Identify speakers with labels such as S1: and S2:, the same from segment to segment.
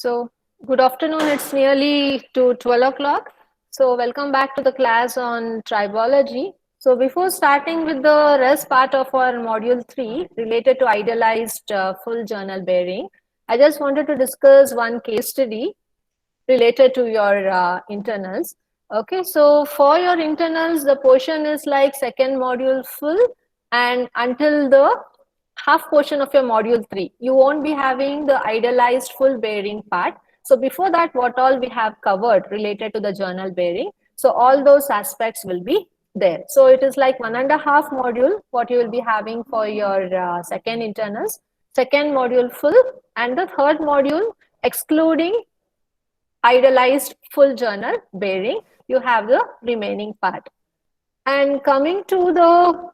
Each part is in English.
S1: So, good afternoon. It's nearly to 12 o'clock. So, welcome back to the class on tribology. So, before starting with the rest part of our module 3 related to idealized full journal bearing, I just wanted to discuss one case study related to your internals. Okay, so for your internals, the portion is like second module full, and until the half portion of your module 3, you won't be having the idealized full bearing part. So before that, what all we have covered related to the journal bearing, so all those aspects will be there. So it is like 1.5 module what you will be having for your second internals, second module full, and the third module excluding idealized full journal bearing, you have the remaining part. And coming to the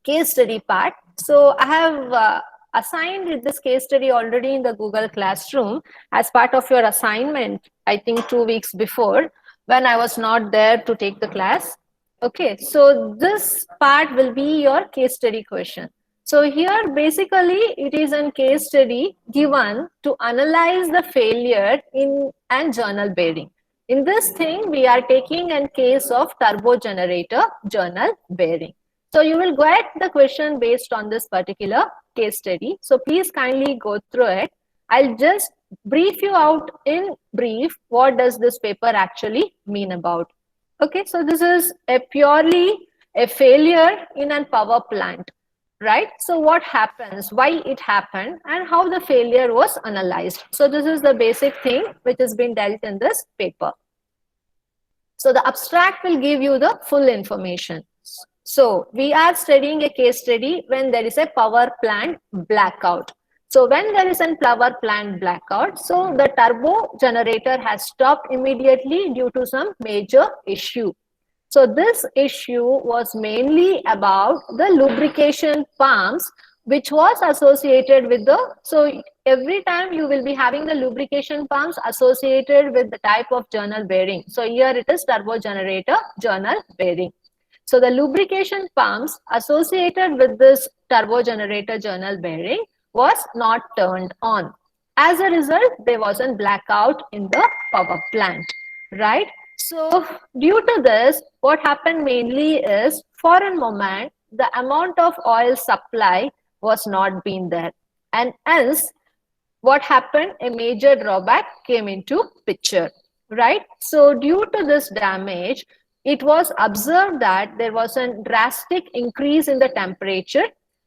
S1: case study part, so I have assigned this case study already in the Google Classroom as part of your assignment, I think 2 weeks before, when I was not there to take the class. Okay, so this part will be your case study question. So here basically it is a case study given to analyze the failure in and journal bearing. In this thing, we are taking a case of turbo generator journal bearing. So you will get the question based on this particular case study. So please kindly go through it. I'll just brief you out in brief what does this paper actually mean about. Okay, so this is a purely a failure in a power plant, right? So what happens, why it happened, and how the failure was analyzed. So this is the basic thing which has been dealt in this paper. So the abstract will give you the full information. So we are studying a case study when there is a power plant blackout. So when there is a power plant blackout, so the turbo generator has stopped immediately due to some major issue. So this issue was mainly about the lubrication pumps, which was associated with the, so every time you will be having the lubrication pumps associated with the type of journal bearing. So here it is turbo generator journal bearing. So the lubrication pumps associated with this turbo generator journal bearing was not turned on. As a result, there was a blackout in the power plant, right? So due to this, what happened mainly is for a moment, the amount of oil supply was not being there. And hence, what happened? A major drawback came into picture, right? So due to this damage, it was observed that there was a drastic increase in the temperature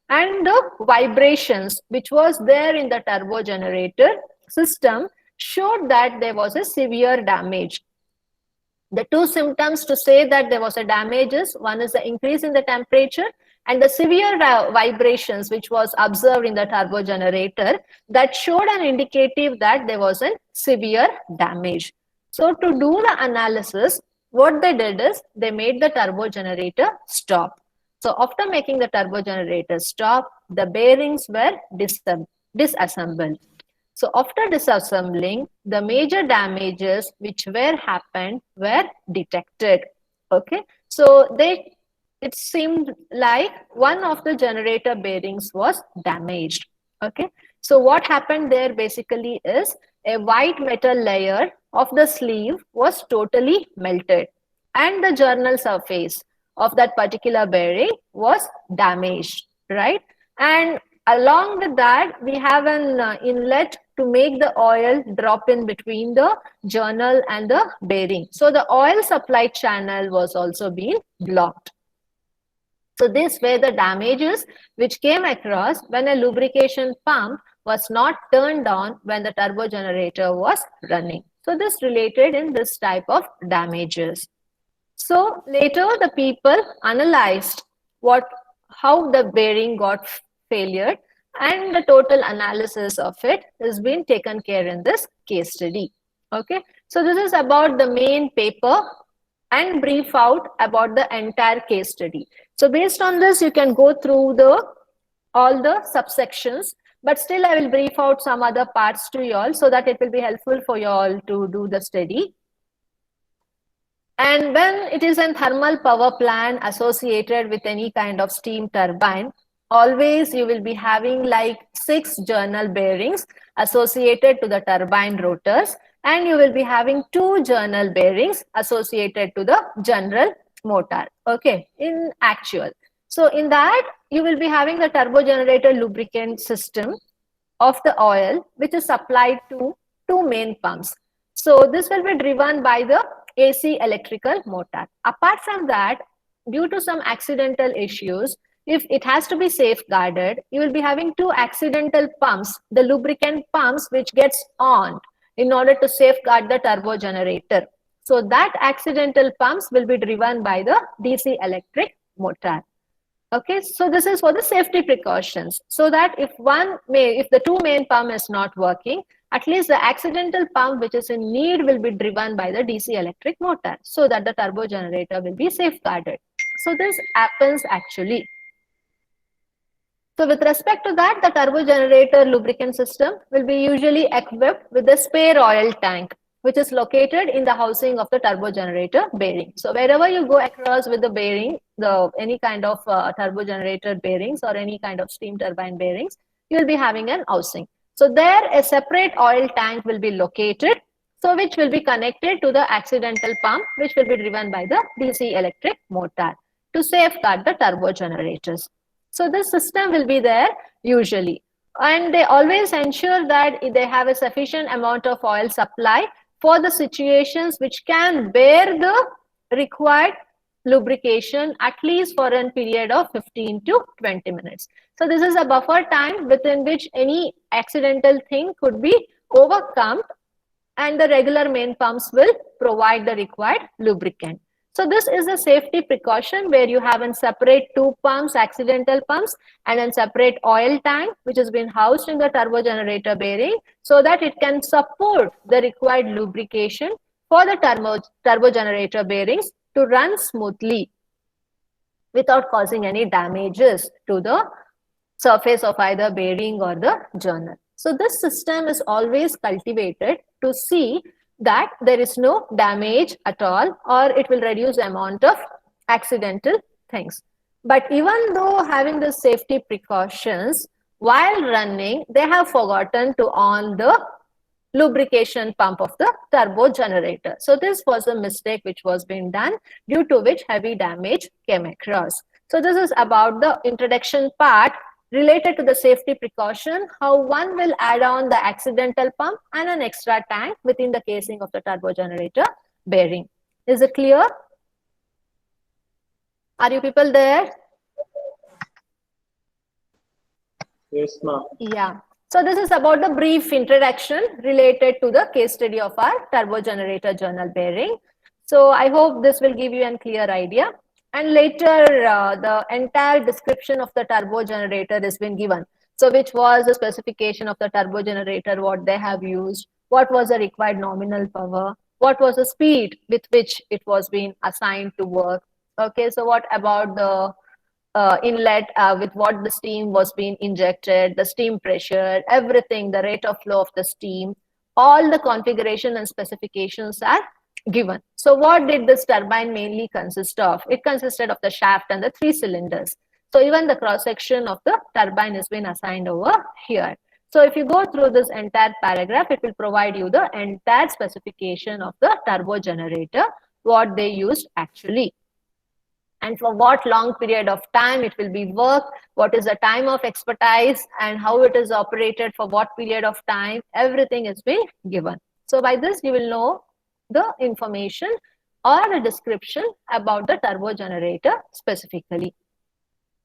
S1: and the vibrations which was there in the turbo generator system showed that there was a severe damage. The two symptoms to say that there was a damage is, one is the increase in the temperature and the severe vibrations which was observed in the turbo generator that showed an indicative that there was a severe damage. So to do the analysis, what they did is they made the turbo generator stop. So after making the turbo generator stop, the bearings were disassembled. So after disassembling, the major damages which were happened were detected. Okay, so it seemed like one of the generator bearings was damaged. Okay, so what happened there basically is a white metal layer of the sleeve was totally melted, and the journal surface of that particular bearing was damaged, right? And along with that, we have an inlet to make the oil drop in between the journal and the bearing. So the oil supply channel was also being blocked. So these were the damages which came across when a lubrication pump was not turned on when the turbo generator was running. So this related in this type of damages. So later the people analyzed how the bearing got failure, and the total analysis of it has been taken care in this case study. Okay, so this is about the main paper and brief out about the entire case study. So based on this, you can go through all the subsections, but still I will brief out some other parts to you all so that it will be helpful for you all to do the study. And when it is a thermal power plant associated with any kind of steam turbine, always you will be having like 6 journal bearings associated to the turbine rotors, and you will be having 2 journal bearings associated to the general motor, okay, in actual. So in that, you will be having the turbo generator lubricant system of the oil, which is supplied to 2 main pumps. So this will be driven by the AC electrical motor. Apart from that, due to some accidental issues, if it has to be safeguarded, you will be having 2 accidental pumps, the lubricant pumps, which gets on in order to safeguard the turbo generator. So that accidental pumps will be driven by the DC electric motor. Okay, so this is for the safety precautions, so that if the two main pump is not working, at least the accidental pump which is in need will be driven by the DC electric motor, so that the turbo generator will be safeguarded. So this happens actually. So with respect to that, the turbo generator lubricant system will be usually equipped with a spare oil tank, which is located in the housing of the turbo generator bearing. So wherever you go across with the bearing, any kind of turbo generator bearings or any kind of steam turbine bearings, you will be having an housing. So there a separate oil tank will be located, so which will be connected to the accidental pump, which will be driven by the DC electric motor to safeguard the turbo generators. So this system will be there usually. And they always ensure that they have a sufficient amount of oil supply for the situations which can bear the required lubrication at least for a period of 15 to 20 minutes. So this is a buffer time within which any accidental thing could be overcome, and the regular main pumps will provide the required lubricant. So this is a safety precaution where you have in separate 2 pumps, accidental pumps, and then separate oil tank which has been housed in the turbo generator bearing, so that it can support the required lubrication for the turbo generator bearings to run smoothly without causing any damages to the surface of either bearing or the journal. So this system is always cultivated to see that there is no damage at all, or it will reduce the amount of accidental things. But even though having the safety precautions, while running, they have forgotten to on the lubrication pump of the turbo generator. So this was a mistake which was being done, due to which heavy damage came across. So this is about the introduction part related to the safety precaution, how one will add on the accidental pump and an extra tank within the casing of the turbo generator bearing. Is it clear? Are you people there?
S2: Yes, ma'am.
S1: Yeah. So this is about the brief introduction related to the case study of our turbo generator journal bearing. So I hope this will give you a clear idea. And later, the entire description of the turbo generator has been given. So which was the specification of the turbo generator, what they have used, what was the required nominal power, what was the speed with which it was being assigned to work. Okay, so what about the inlet with what the steam was being injected, the steam pressure, everything, the rate of flow of the steam, all the configuration and specifications are given. So what did this turbine mainly consist of? It consisted of the shaft and the 3 cylinders. So even the cross section of the turbine has been assigned over here. So if you go through this entire paragraph, it will provide you the entire specification of the turbo generator, what they used actually, and for what long period of time it will be worked, what is the time of expertise, and how it is operated for what period of time. Everything is being given. So by this you will know the information or the description about the turbo generator specifically.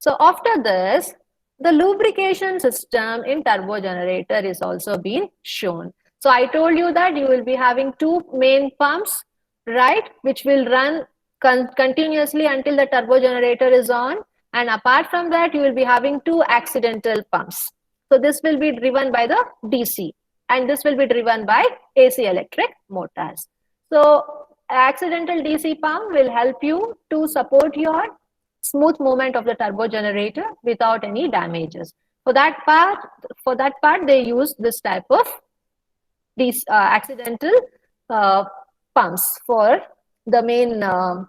S1: So after this, the lubrication system in turbo generator is also being shown. So I told you that you will be having 2 main pumps, right, which will run continuously until the turbo generator is on, and apart from that you will be having 2 accidental pumps. So this will be driven by the DC, and this will be driven by AC electric motors. So accidental DC pump will help you to support your smooth movement of the turbo generator without any damages. For that part they use this type of these accidental pumps for the main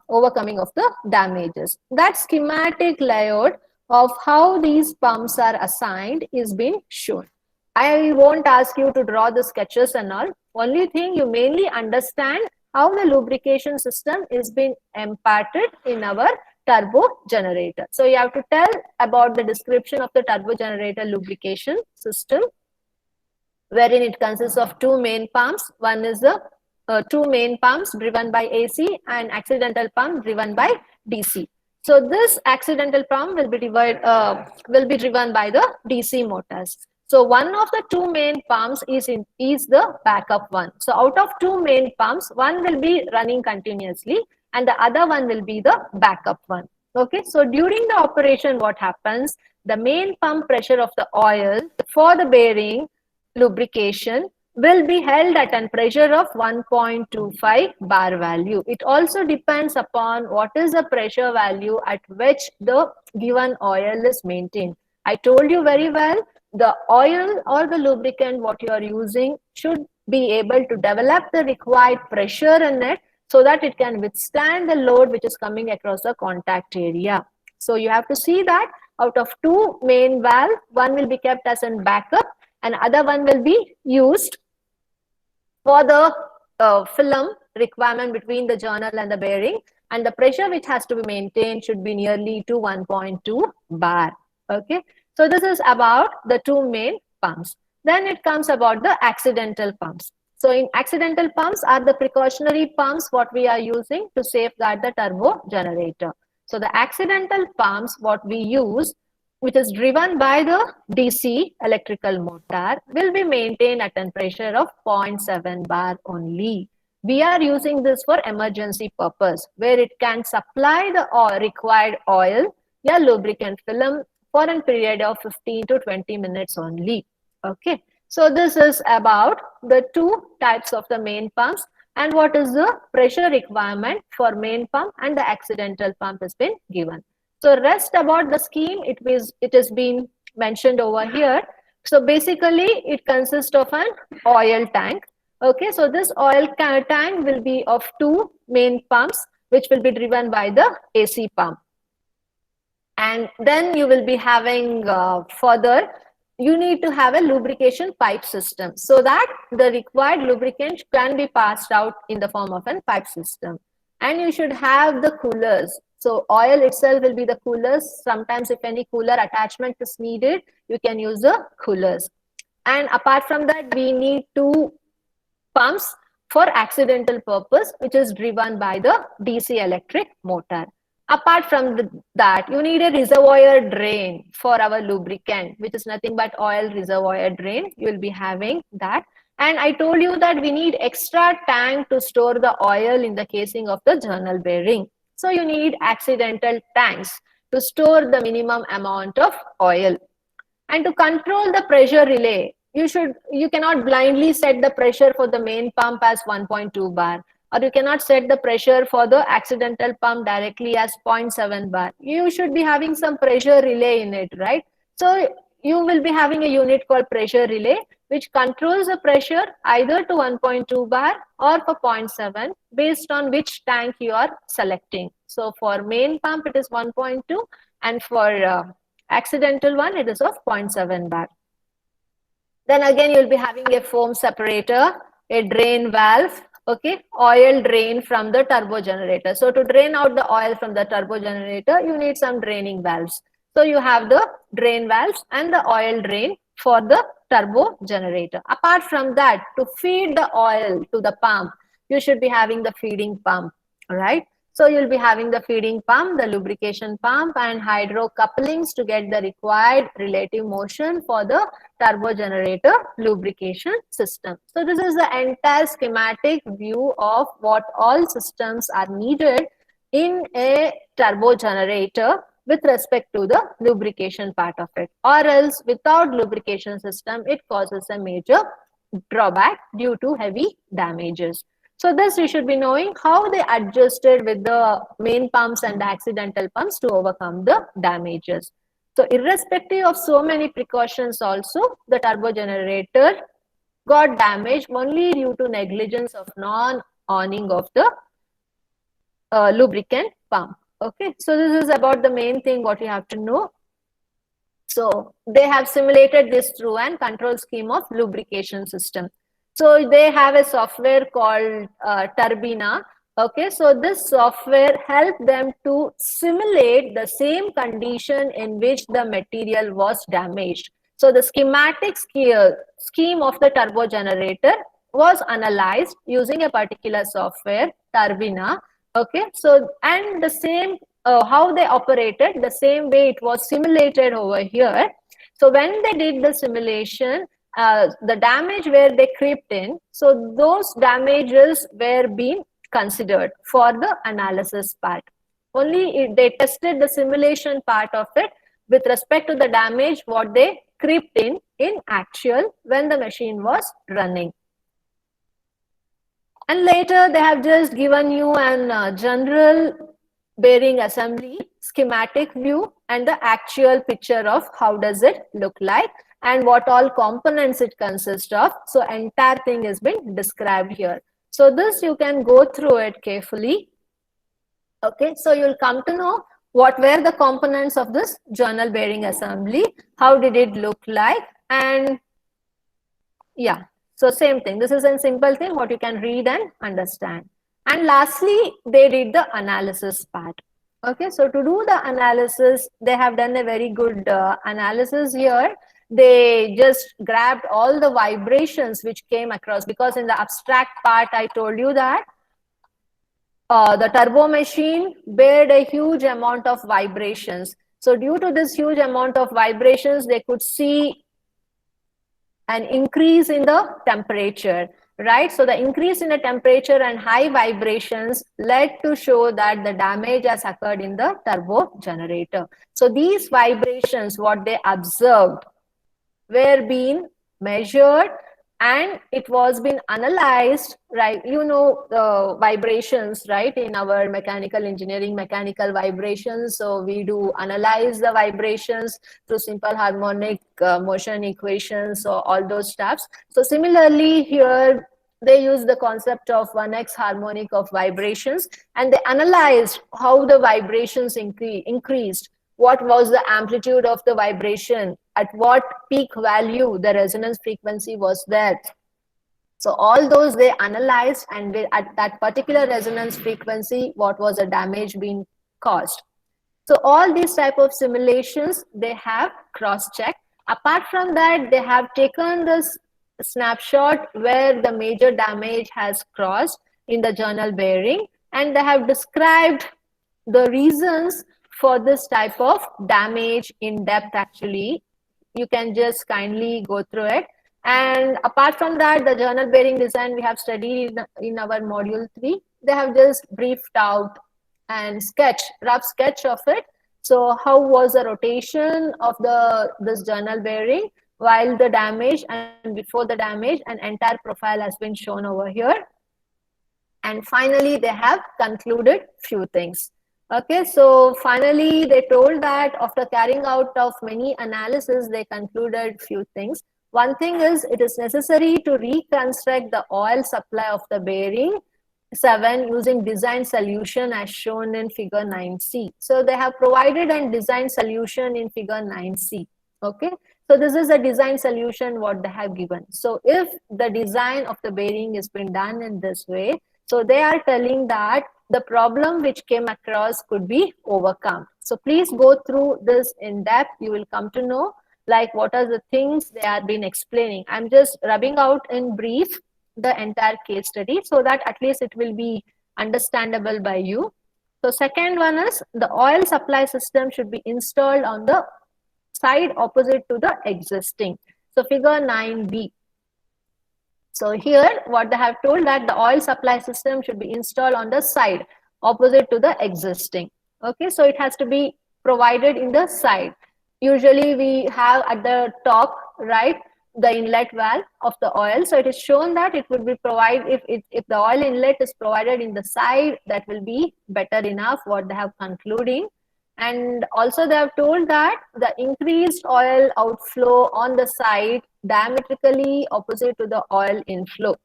S1: overcoming of the damages. That schematic layout of how these pumps are assigned is being shown. I won't ask you to draw the sketches and all. Only thing you mainly understand how the lubrication system is being imparted in our turbo generator. So you have to tell about the description of the turbo generator lubrication system, wherein it consists of two main pumps. One is the two main pumps driven by AC and accidental pump driven by DC. So this accidental pump will be driven by the DC motors. So one of the two main pumps is the backup one. So out of two main pumps, one will be running continuously and the other one will be the backup one. Okay, so during the operation, what happens? The main pump pressure of the oil for the bearing lubrication will be held at a pressure of 1.25 bar value. It also depends upon what is the pressure value at which the given oil is maintained. I told you very well, the oil or the lubricant what you are using should be able to develop the required pressure in it so that it can withstand the load which is coming across the contact area. So you have to see that out of two main valves, one will be kept as a backup and other one will be used for the film requirement between the journal and the bearing, and the pressure which has to be maintained should be nearly to 1.2 bar. Okay, so this is about the two main pumps. Then it comes about the accidental pumps. So in accidental pumps are the precautionary pumps what we are using to safeguard the turbo generator. So the accidental pumps what we use, which is driven by the DC electrical motor, will be maintained at a pressure of 0.7 bar only. We are using this for emergency purpose, where it can supply the required oil or lubricant film for a period of 15 to 20 minutes only. Okay, so this is about the two types of the main pumps and what is the pressure requirement for main pump and the accidental pump has been given. So rest about the scheme, it has been mentioned over here. So basically it consists of an oil tank. Okay, so this oil tank will be of two main pumps which will be driven by the AC pump. And then you will be having further, you need to have a lubrication pipe system so that the required lubricant can be passed out in the form of a pipe system. And you should have the coolers. So oil itself will be the coolers. Sometimes if any cooler attachment is needed, you can use the coolers. And apart from that, we need two pumps for accidental purpose, which is driven by the DC electric motor. Apart from that, you need a reservoir drain for our lubricant, which is nothing but oil reservoir drain. You will be having that. And I told you that we need extra tank to store the oil in the casing of the journal bearing. So you need accidental tanks to store the minimum amount of oil. And to control the pressure relay, you cannot blindly set the pressure for the main pump as 1.2 bar, or you cannot set the pressure for the accidental pump directly as 0.7 bar. You should be having some pressure relay in it, right? So you will be having a unit called pressure relay, which controls the pressure either to 1.2 bar or for 0.7 based on which tank you are selecting. So for main pump, it is 1.2, and for accidental one, it is of 0.7 bar. Then again, you'll be having a foam separator, a drain valve, okay, oil drain from the turbo generator. So to drain out the oil from the turbo generator, you need some draining valves. So you have the drain valves and the oil drain for the turbo generator. Apart from that, to feed the oil to the pump, you should be having the feeding pump, all right? So you'll be having the feeding pump, the lubrication pump, and hydro couplings to get the required relative motion for the turbo generator lubrication system. So this is the entire schematic view of what all systems are needed in a turbo generator with respect to the lubrication part of it. Or else without lubrication system, it causes a major drawback due to heavy damages. So this you should be knowing how they adjusted with the main pumps and the accidental pumps to overcome the damages. So irrespective of so many precautions also, the turbo generator got damaged only due to negligence of non-owning of the lubricant pump. Okay, so this is about the main thing what you have to know. So they have simulated this through an control scheme of lubrication system. So they have a software called Turbina. Okay, so this software helped them to simulate the same condition in which the material was damaged. So the schematic scheme of the turbo generator was analyzed using a particular software, Turbina. Okay, so and the same how they operated, the same way it was simulated over here. So when they did the simulation, the damage where they crept in, so those damages were being considered for the analysis part. Only they tested the simulation part of it with respect to the damage what they crept in actual when the machine was running. And later they have just given you an general bearing assembly schematic view and the actual picture of how does it look like and what all components it consists of. So entire thing has been described here. So this you can go through it carefully. Okay, so you'll come to know what were the components of this journal bearing assembly, how did it look like, and yeah, so same thing. This is a simple thing what you can read and understand. And lastly, they did the analysis part. Okay, so to do the analysis, they have done a very good analysis here. They just grabbed all the vibrations which came across, because in the abstract part, I told you that the turbo machine bared a huge amount of vibrations. So due to this huge amount of vibrations, they could see an increase in the temperature, right? So the increase in the temperature and high vibrations led to show that the damage has occurred in the turbo generator. So these vibrations, what they observed, were being measured and it was been analyzed, right? You know the vibrations, right? In our mechanical engineering, mechanical vibrations. So we do analyze the vibrations through simple harmonic motion equations, so all those stuffs. So similarly here, they use the concept of 1x harmonic of vibrations and they analyzed how the vibrations increased. What was the amplitude of the vibration? At what peak value the resonance frequency was there? So all those they analyzed, and at that particular resonance frequency, what was the damage being caused? So all these type of simulations, they have cross-checked. Apart from that, they have taken this snapshot where the major damage has crossed in the journal bearing, and they have described the reasons for this type of damage in depth. Actually, you can just kindly go through it. And apart from that, the journal bearing design we have studied in our module 3, they have just briefed out and rough sketch of it. So how was the rotation of this journal bearing while the damage and before the damage, an entire profile has been shown over here. And finally, they have concluded few things. Okay, so finally, they told that after carrying out of many analysis, they concluded few things. One thing is, it is necessary to reconstruct the oil supply of the bearing 7 using design solution as shown in figure 9C. So they have provided a design solution in figure 9C. Okay, so this is a design solution what they have given. So if the design of the bearing has been done in this way, so they are telling that the problem which came across could be overcome. So please go through this in depth. You will come to know like what are the things they have been explaining. I'm just rubbing out in brief the entire case study so that at least it will be understandable by you. So second one is the oil supply system should be installed on the side opposite to the existing. So figure 9B. So here what they have told that the oil supply system should be installed on the side opposite to the existing. Okay, so it has to be provided in the side. Usually we have at the top, right, the inlet valve of the oil. So it is shown that it would be provided, if the oil inlet is provided in the side, that will be better enough what they have concluding. And also they have told that the increased oil outflow on the side diametrically opposite to the oil inflow.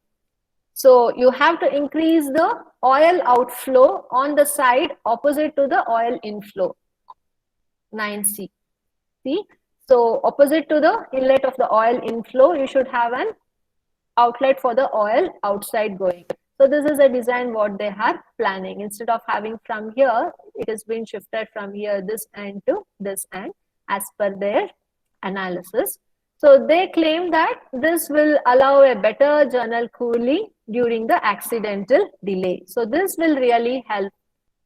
S1: So you have to increase the oil outflow on the side opposite to the oil inflow. 9C. See? So opposite to the inlet of the oil inflow, you should have an outlet for the oil outside going. So this is a design what they are planning. Instead of having from here, it has been shifted from here this end to this end as per their analysis. So they claim that this will allow a better journal cooling during the accidental delay. So this will really help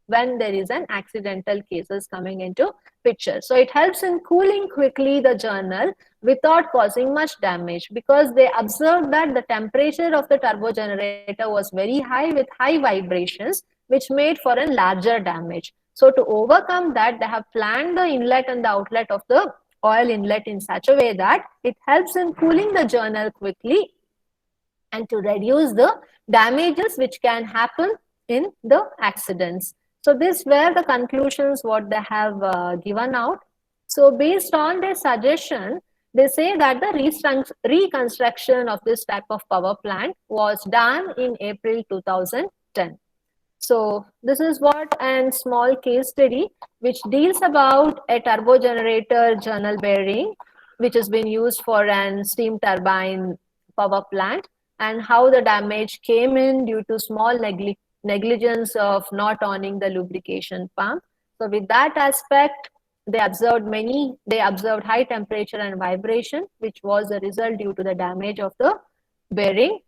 S1: when there is an accidental cases coming into picture. So it helps in cooling quickly the journal without causing much damage, because they observed that the temperature of the turbo generator was very high with high vibrations, which made for a larger damage. So to overcome that, they have planned the inlet and the outlet of the oil inlet in such a way that it helps in cooling the journal quickly and to reduce the damages which can happen in the accidents. So these were the conclusions what they have given out. So based on their suggestion, they say that the reconstruction of this type of power plant was done in April 2010. So this is what a small case study which deals about a turbo generator journal bearing which has been used for an steam turbine power plant, and how the damage came in due to small negligence of not owning the lubrication pump. So with that aspect, they observed high temperature and vibration, which was a result due to the damage of the bearing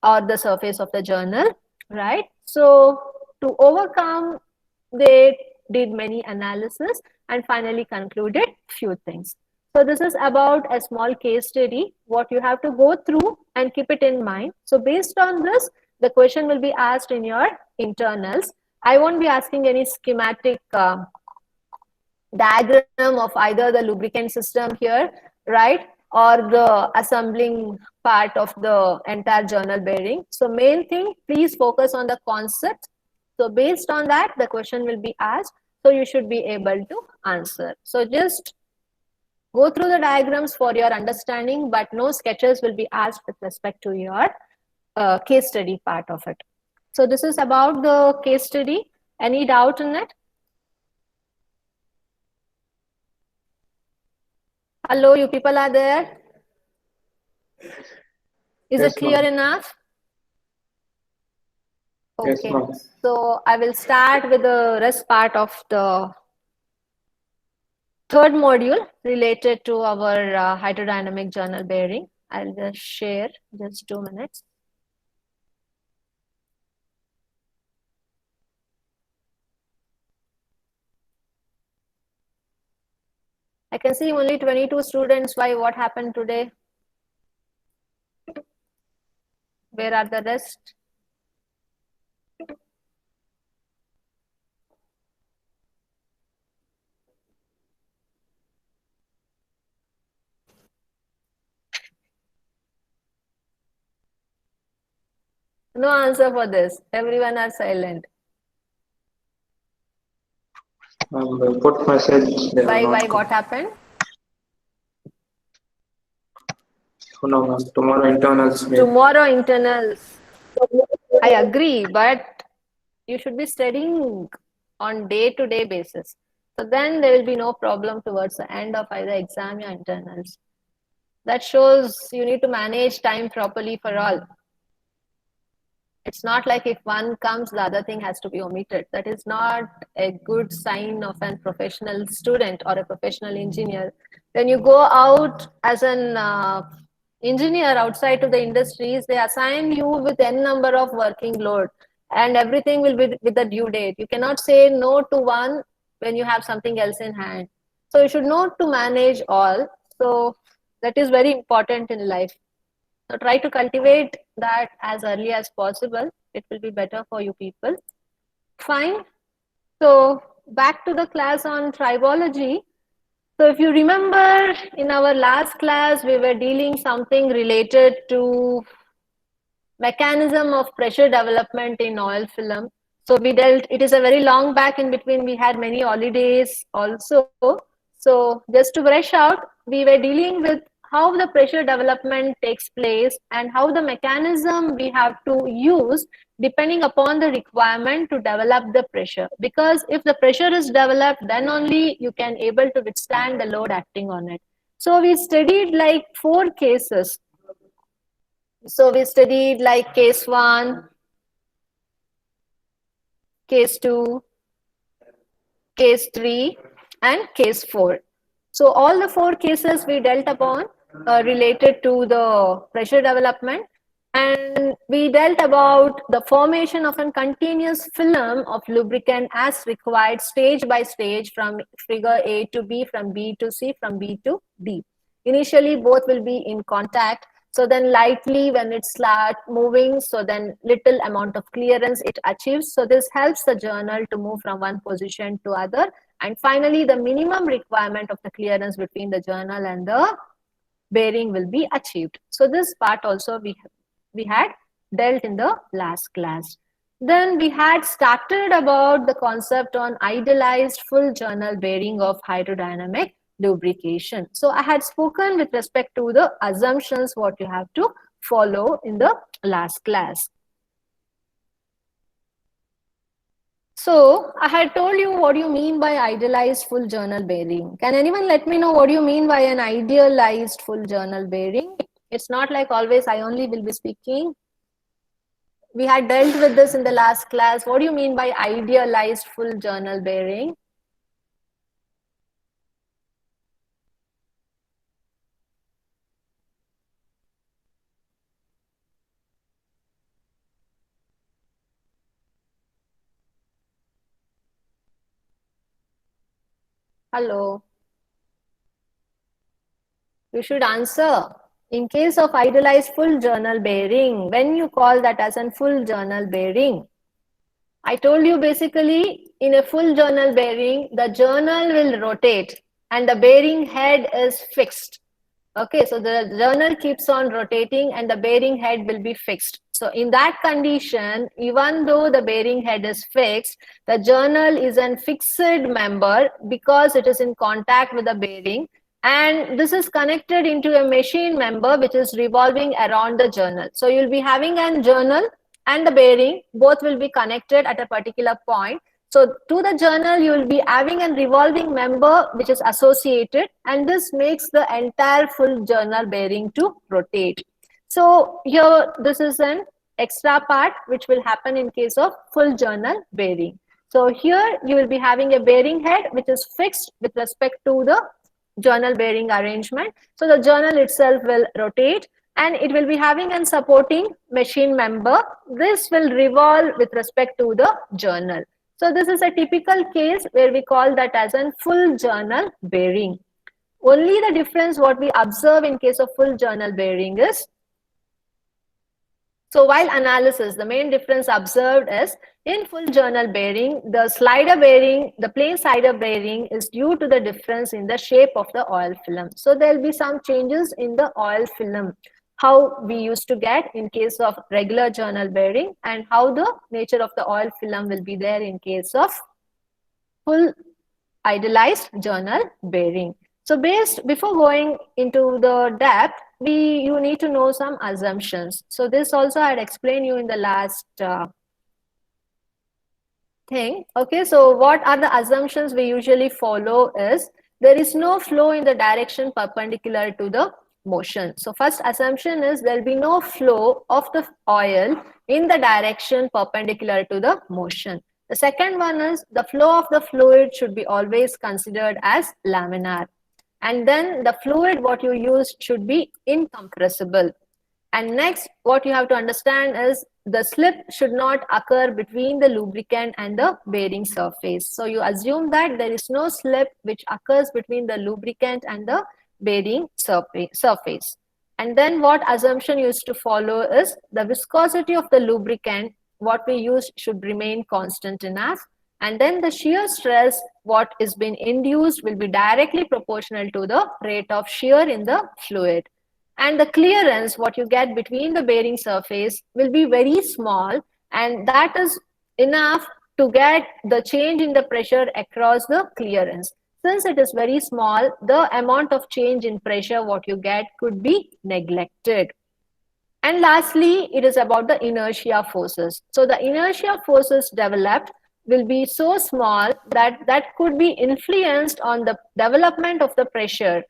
S1: or the surface of the journal, right? So to overcome, they did many analysis and finally concluded few things. So this is about a small case study, what you have to go through and keep it in mind. So based on this, the question will be asked in your internals. I won't be asking any schematic diagram of either the lubricant system here, right, or the assembling part of the entire journal bearing. So main thing, please focus on the concept. So based on that, the question will be asked. So you should be able to answer. So just go through the diagrams for your understanding, but no sketches will be asked with respect to your case study part of it. So this is about the case study. Any doubt in it? Hello, you people are there? Is
S2: Yes,
S1: it clear
S2: ma'am.
S1: enough?
S2: Yes,
S1: Okay,
S2: ma'am.
S1: so I will start with the rest part of the third module related to our hydrodynamic journal bearing. I'll just share just 2 minutes. I can see only 22 students. Why? What happened today? Where are the rest? No answer for this. Everyone are silent.
S2: Put message. They are
S1: Why?
S2: not
S1: What
S2: coming.
S1: happened?
S2: Oh, no, ma'am. Tomorrow internals meet.
S1: Tomorrow internals. I agree, but you should be studying on day-to-day basis. So then there will be no problem towards the end of either exam or internals. That shows you need to manage time properly for all. It's not like if one comes, the other thing has to be omitted. That is not a good sign of a professional student or a professional engineer. When you go out as an engineer outside to the industries, they assign you with n number of working load, and everything will be with the due date. You cannot say no to one when you have something else in hand. So you should know to manage all. So that is very important in life. So try to cultivate that as early as possible. It will be better for you people. Fine. So back to the class on tribology. So if you remember in our last class, we were dealing something related to mechanism of pressure development in oil film. So we dealt, it is a very long back in between, we had many holidays also. So just to brush out, we were dealing with how the pressure development takes place and how the mechanism we have to use depending upon the requirement to develop the pressure. Because if the pressure is developed, then only you can able to withstand the load acting on it. So we studied like 4 cases. So we studied like case 1, case 2, case 3, and case 4. So all the 4 cases we dealt upon related to the pressure development, and we dealt about the formation of a continuous film of lubricant as required stage by stage from figure A to B, from B to C, from B to D. Initially both will be in contact, so then lightly when it starts moving, so then little amount of clearance it achieves. So this helps the journal to move from one position to other. And finally, the minimum requirement of the clearance between the journal and the bearing will be achieved. So this part also we had dealt in the last class. Then we had started about the concept on idealized full journal bearing of hydrodynamic lubrication. So I had spoken with respect to the assumptions what you have to follow in the last class. So I had told you what you mean by idealized full journal bearing. Can anyone let me know what you mean by an idealized full journal bearing? It's not like always I only will be speaking. We had dealt with this in the last class. What do you mean by idealized full journal bearing? Hello. You should answer. In case of idealized full journal bearing, when you call that as a full journal bearing, I told you basically in a full journal bearing, the journal will rotate and the bearing head is fixed. Okay, so the journal keeps on rotating and the bearing head will be fixed. So in that condition, even though the bearing head is fixed, the journal is a fixed member because it is in contact with the bearing, and this is connected into a machine member which is revolving around the journal. So you'll be having a journal and the bearing, both will be connected at a particular point. So to the journal, you will be having a revolving member which is associated, and this makes the entire full journal bearing to rotate. So here, this is an extra part which will happen in case of full journal bearing. So here you will be having a bearing head which is fixed with respect to the journal bearing arrangement. So the journal itself will rotate and it will be having a supporting machine member. This will revolve with respect to the journal. So this is a typical case where we call that as a full journal bearing. Only the difference what we observe in case of full journal bearing is, so while analysis, the main difference observed is in full journal bearing, the slider bearing, the plain slider bearing is due to the difference in the shape of the oil film. So there will be some changes in the oil film, how we used to get in case of regular journal bearing and how the nature of the oil film will be there in case of full idealized journal bearing. So before going into the depth, you need to know some assumptions. So this also I had explained you in the last thing. Okay, so what are the assumptions we usually follow is there is no flow in the direction perpendicular to the motion. So first assumption is there will be no flow of the oil in the direction perpendicular to the motion. The second one is the flow of the fluid should be always considered as laminar. And then the fluid what you use should be incompressible. And next, what you have to understand is the slip should not occur between the lubricant and the bearing surface. So you assume that there is no slip which occurs between the lubricant and the bearing surface. And then what assumption used to follow is the viscosity of the lubricant, what we use should remain constant enough. And then the shear stress, what is being induced will be directly proportional to the rate of shear in the fluid. And the clearance, what you get between the bearing surface will be very small, and that is enough to get the change in the pressure across the clearance. Since it is very small, the amount of change in pressure what you get could be neglected. And lastly, it is about the inertia forces. So the inertia forces developed will be so small that could be influenced on the development of the pressure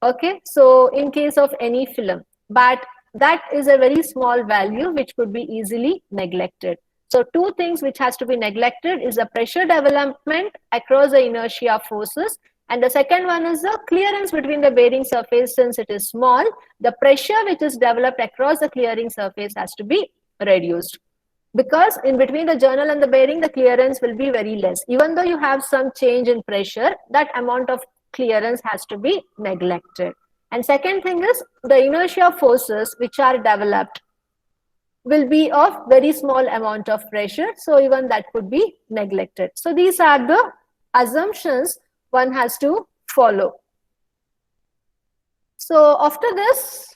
S1: Okay, so in case of any film, but that is a very small value which could be easily neglected. So two things which has to be neglected is the pressure development across the inertia forces, and the second one is the clearance between the bearing surface. Since it is small, the pressure which is developed across the clearing surface has to be reduced, because in between the journal and the bearing the clearance will be very less. Even though you have some change in pressure, that amount of clearance has to be neglected. And second thing is the inertia forces which are developed will be of very small amount of pressure, so even that could be neglected. So these are the assumptions one has to follow. So after this,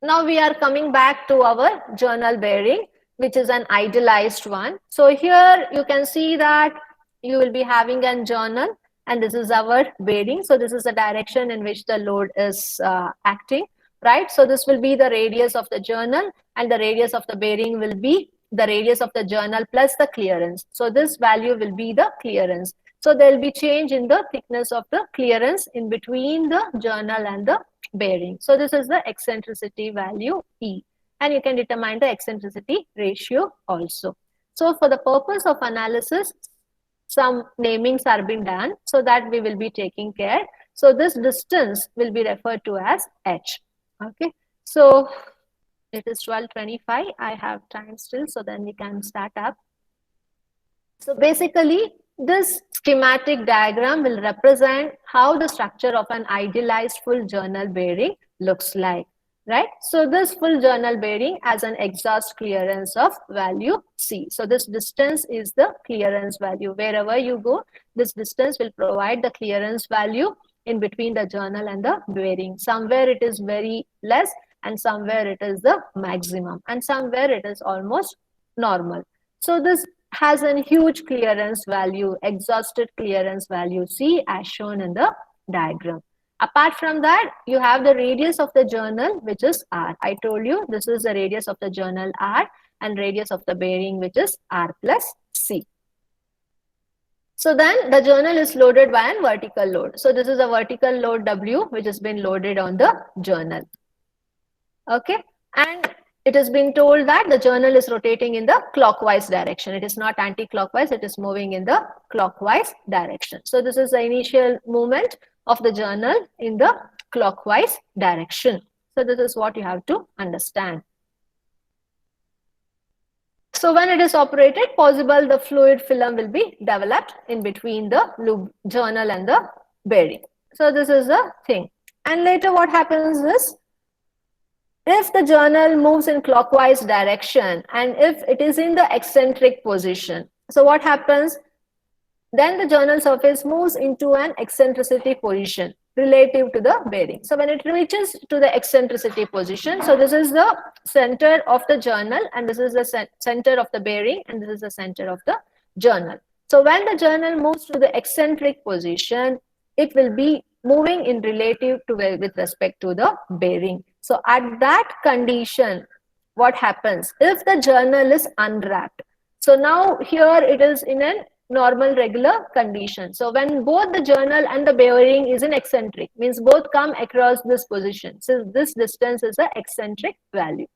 S1: now we are coming back to our journal bearing, which is an idealized one. So here you can see that you will be having a journal, and this is our bearing. So this is the direction in which the load is acting, right? So this will be the radius of the journal, and the radius of the bearing will be the radius of the journal plus the clearance. So this value will be the clearance. So there will be change in the thickness of the clearance in between the journal and the bearing. So this is the eccentricity value E, and you can determine the eccentricity ratio also. So for the purpose of analysis, some namings are being done so that we will be taking care. So this distance will be referred to as H. Okay, so it is 12:25. I have time still, so then we can start up. So basically, this schematic diagram will represent how the structure of an idealized full journal bearing looks like, right? So this full journal bearing has an exhaust clearance of value C. So this distance is the clearance value. Wherever you go, this distance will provide the clearance value in between the journal and the bearing. Somewhere it is very less, and somewhere it is the maximum, and somewhere it is almost normal. So this has a huge clearance value, exhausted clearance value C, as shown in the diagram. Apart from that, you have the radius of the journal, which is R. I told you this is the radius of the journal R, and radius of the bearing, which is R plus C. So then the journal is loaded by a vertical load. So this is a vertical load W, which has been loaded on the journal. Okay, and it has been told that the journal is rotating in the clockwise direction. It is not anti-clockwise, it is moving in the clockwise direction. So this is the initial movement of the journal in the clockwise direction. So this is what you have to understand. So when it is operated, possible the fluid film will be developed in between the journal and the bearing. So this is the thing. And later what happens is, if the journal moves in clockwise direction and if it is in the eccentric position, so what happens? Then the journal surface moves into an eccentricity position relative to the bearing. So when it reaches to the eccentricity position, so this is the center of the journal, and this is the center of the bearing, and this is the center of the journal. So when the journal moves to the eccentric position, it will be moving in relative to with respect to the bearing. So at that condition, what happens? If the journal is unwrapped, so now here it is in a normal regular condition. So when both the journal and the bearing is in eccentric, means both come across this position. So this distance is the eccentric value.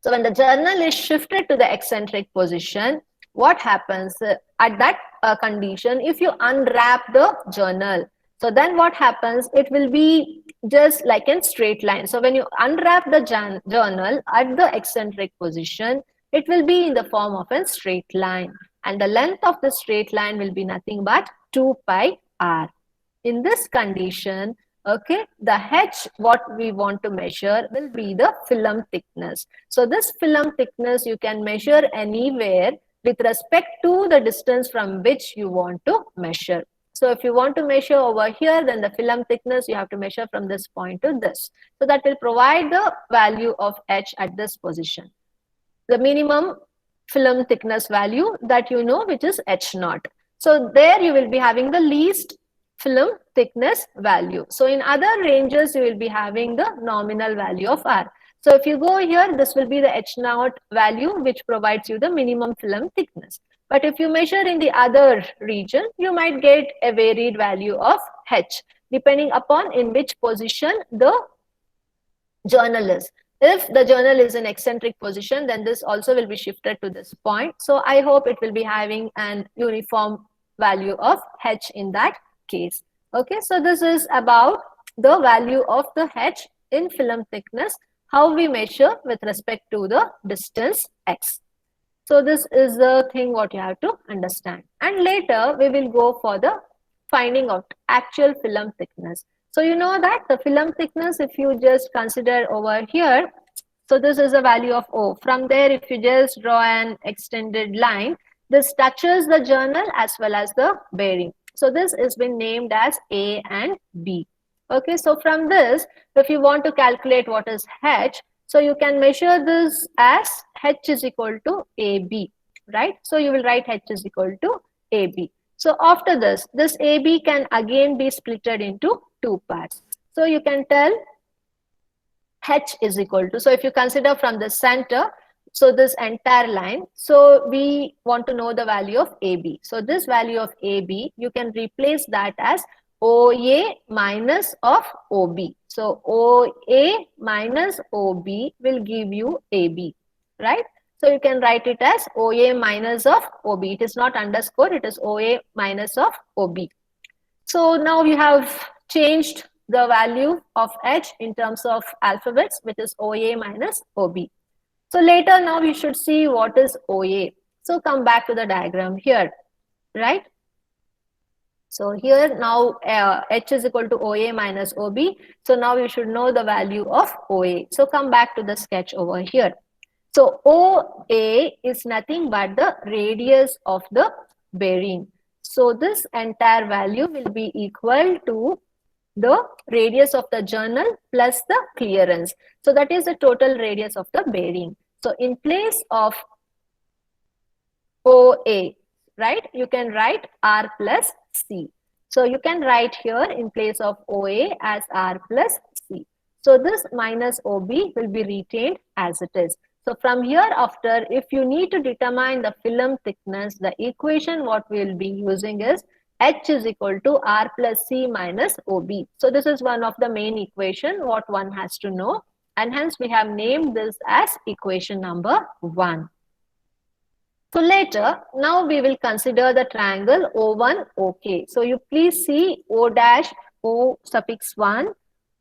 S1: So when the journal is shifted to the eccentric position, what happens at that condition? If you unwrap the journal, so then what happens? It will be just like a straight line. So when you unwrap the journal at the eccentric position, it will be in the form of a straight line. And the length of the straight line will be nothing but 2 pi r. In this condition, okay, the H, what we want to measure will be the film thickness. So this film thickness you can measure anywhere with respect to the distance from which you want to measure. So if you want to measure over here, then the film thickness you have to measure from this point to this. So that will provide the value of H at this position. The minimum film thickness value that you know, which is H naught. So there you will be having the least film thickness value. So in other ranges, you will be having the nominal value of R. So if you go here, this will be the H naught value, which provides you the minimum film thickness. But if you measure in the other region, you might get a varied value of H. depending upon in which position the journal is. If the journal is in eccentric position, then this also will be shifted to this point. So I hope it will be having an uniform value of h in that case. Okay, so this is about the value of the h in film thickness, how we measure with respect to the distance x. So this is the thing what you have to understand. And later we will go for the finding out actual film thickness. So you know that the film thickness, if you just consider over here, so this is a value of O. From there, if you just draw an extended line, this touches the journal as well as the bearing. So this has been named as A and B. Okay, so from this, if you want to calculate what is H, so you can measure this as H is equal to AB, right? So you will write H is equal to AB. So after this AB can again be splitted into two parts. So you can tell H is equal to, so if you consider from the center, so this entire line, so we want to know the value of AB. So this value of AB, you can replace that as OA minus of OB. So OA minus OB will give you AB, right? So you can write it as OA minus of OB. It is not underscore, it is OA minus of OB. So now we have changed the value of H in terms of alphabets, which is OA minus OB. So later now we should see what is OA. So come back to the diagram here, right? So here now H is equal to OA minus OB. So now you should know the value of OA. So come back to the sketch over here. So OA is nothing but the radius of the bearing. So this entire value will be equal to the radius of the journal plus the clearance. So that is the total radius of the bearing. So in place of OA, right, you can write R plus C. So you can write here in place of OA as R plus C. So this minus OB will be retained as it is. So from here after, if you need to determine the film thickness, the equation what we will be using is H is equal to R plus C minus OB. So this is one of the main equation what one has to know, and hence we have named this as equation number 1. So later, now we will consider the triangle O1 OK. So you please see O dash, O suffix 1,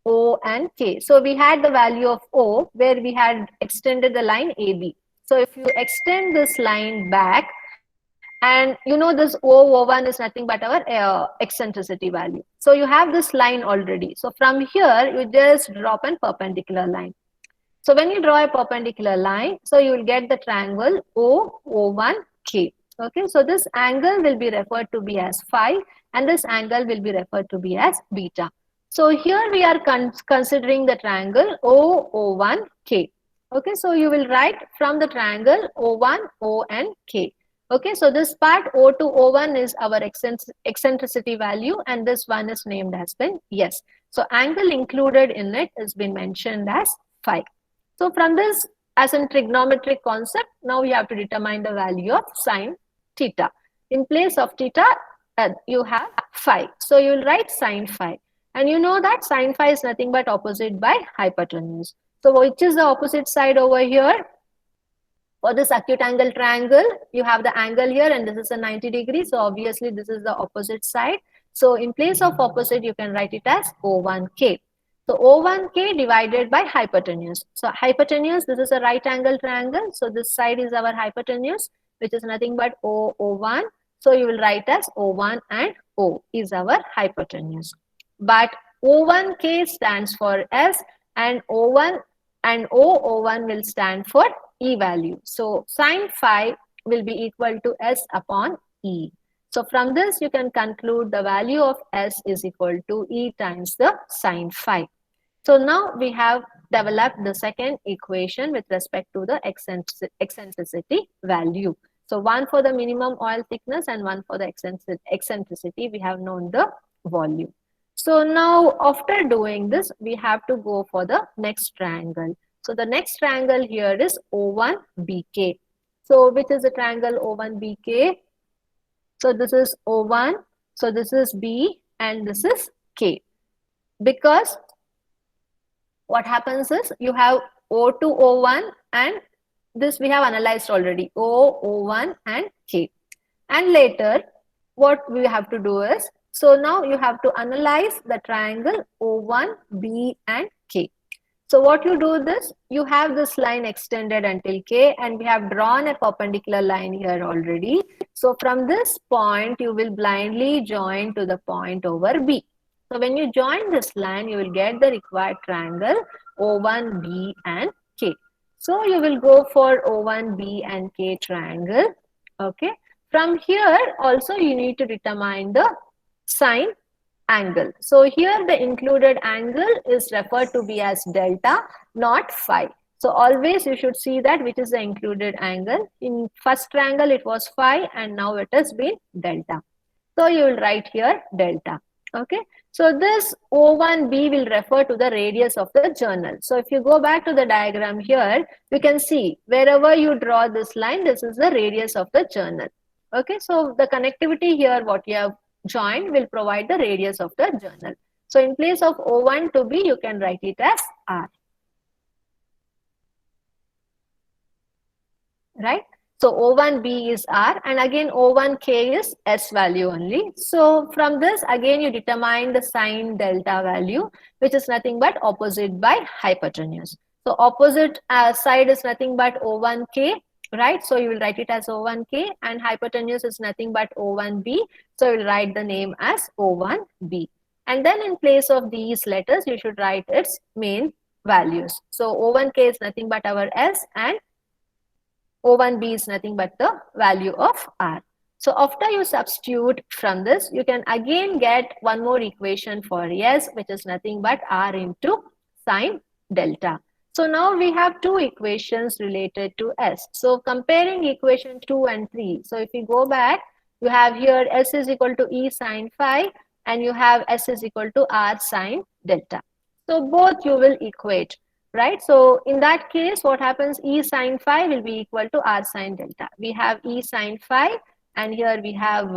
S1: O and K. So we had the value of O where we had extended the line AB. So if you extend this line back, and you know this O1 is nothing but our eccentricity value. So you have this line already. So from here, you just drop a perpendicular line. So when you draw a perpendicular line, so you will get the triangle O1K. Okay, so this angle will be referred to be as phi, and this angle will be referred to be as beta. So here we are considering the triangle O1K. Okay, so you will write from the triangle O1, O and K. Okay, so this part O to O1 is our eccentricity value, and this one is named as been S. So angle included in it has been mentioned as phi. So from this, as a trigonometric concept, now we have to determine the value of sine theta. In place of theta, you have phi. So you will write sine phi. And you know that sine phi is nothing but opposite by hypotenuse. So which is the opposite side over here? For this acute angle triangle, you have the angle here and this is a 90 degrees. So obviously this is the opposite side. So in place of opposite, you can write it as O1K. So O1K divided by hypotenuse. So hypotenuse, this is a right angle triangle. So this side is our hypotenuse, which is nothing but O1. So you will write as O1 and O is our hypotenuse. But O1K stands for S, and O1 and O1 will stand for E value. So sine phi will be equal to S upon E. So from this you can conclude the value of S is equal to E times the sine phi. So now we have developed the second equation with respect to the eccentricity value. So one for the minimum oil thickness and one for the eccentricity. We have known the volume. So now after doing this, we have to go for the next triangle. So the next triangle here is O1BK. So which is the triangle O1BK? So this is O1, so this is B, and this is K. because what happens is you have O2, O1, and this we have analyzed already, O, O1 and K. And later what we have to do is, so now you have to analyze the triangle O1, B and K. So what you do this, you have this line extended until K, and we have drawn a perpendicular line here already. So from this point, you will blindly join to the point over B. So when you join this line, you will get the required triangle O1, B and K. So you will go for O1, B and K triangle. Okay. From here also you need to determine the sine angle. So here the included angle is referred to be as delta, not phi. So always you should see that which is the included angle. In first triangle it was phi and now it has been delta. So you will write here delta. Okay. So this O1B will refer to the radius of the journal. So if you go back to the diagram here, you can see wherever you draw this line, this is the radius of the journal. Okay. So the connectivity here, what you have joined will provide the radius of the journal. So in place of O1 to B, you can write it as R. Right? So O1B is R, and again O1K is S value only. So from this, again you determine the sine delta value, which is nothing but opposite by hypotenuse. So opposite side is nothing but O1K, right? So you will write it as O1K, and hypotenuse is nothing but O1B. So you will write the name as O1B. And then in place of these letters, you should write its main values. So O1K is nothing but our S, and O1B is nothing but the value of R. So after you substitute from this, you can again get one more equation for S, which is nothing but R into sine delta. So now we have two equations related to S. So comparing equation 2 and 3. So if you go back, you have here S is equal to E sine phi, and you have S is equal to R sine delta. So both you will equate. Right? So in that case, what happens? E sine phi will be equal to R sine delta. We have E sine phi, and here we have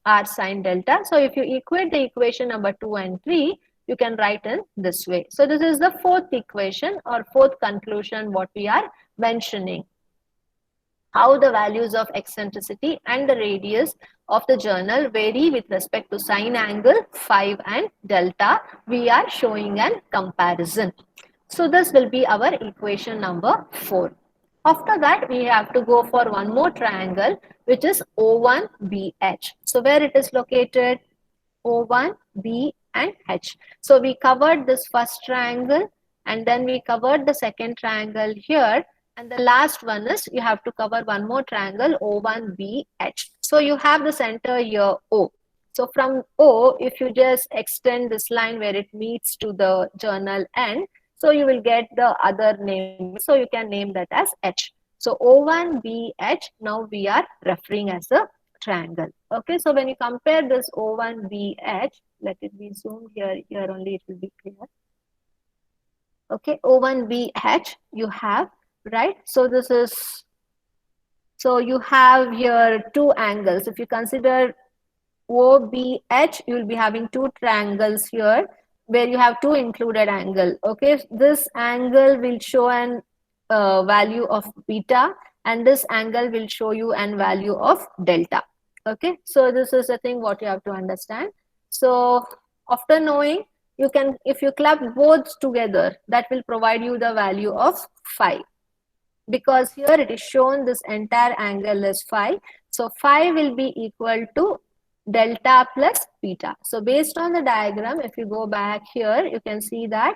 S1: R sine delta. So if you equate the equation number 2 and 3, you can write in this way. So this is the fourth equation or fourth conclusion what we are mentioning. How the values of eccentricity and the radius of the journal vary with respect to sine angle, phi and delta. We are showing an comparison. So this will be our equation number 4. After that, we have to go for one more triangle, which is O1BH. So where it is located? O1, B and H. So we covered this first triangle, and then we covered the second triangle here. And the last one is you have to cover one more triangle, O1BH. So you have the center here, O. So from O, if you just extend this line where it meets to the journal end, so you will get the other name. So you can name that as H. So O1BH, now we are referring as a triangle. Okay, so when you compare this O1BH, let it be zoomed here, here only it will be clear. Okay, O1BH you have, right? So this is, so you have here two angles. If you consider OBH, you will be having two triangles here, where you have two included angle. Okay, this angle will show an value of beta, and this angle will show you an value of delta. Okay, so this is the thing what you have to understand. So after knowing, you can, if you club both together, that will provide you the value of phi, because here it is shown this entire angle is phi. So phi will be equal to delta plus beta. So based on the diagram, if you go back here, you can see that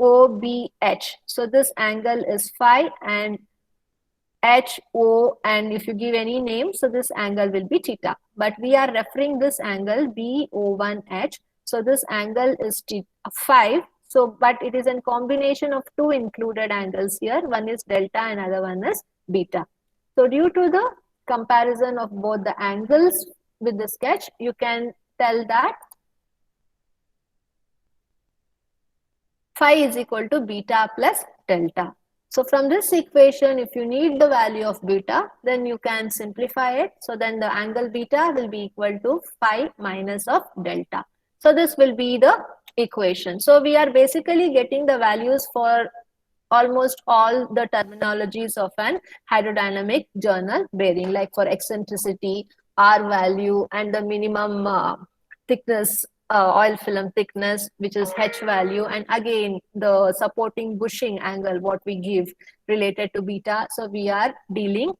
S1: OBH. So this angle is phi, and HO, and if you give any name, so this angle will be theta. But we are referring this angle BO1H. So this angle is 5. So, but it is a combination of two included angles here. One is delta and other one is beta. So due to the comparison of both the angles with the sketch, you can tell that phi is equal to beta plus delta. So from this equation, if you need the value of beta, then you can simplify it. So then the angle beta will be equal to phi minus of delta. So this will be the equation. So we are basically getting the values for almost all the terminologies of an hydrodynamic journal bearing, like for eccentricity, R value, and the minimum thickness, oil film thickness, which is H value, and again the supporting bushing angle, what we give related to beta. So we are dealing.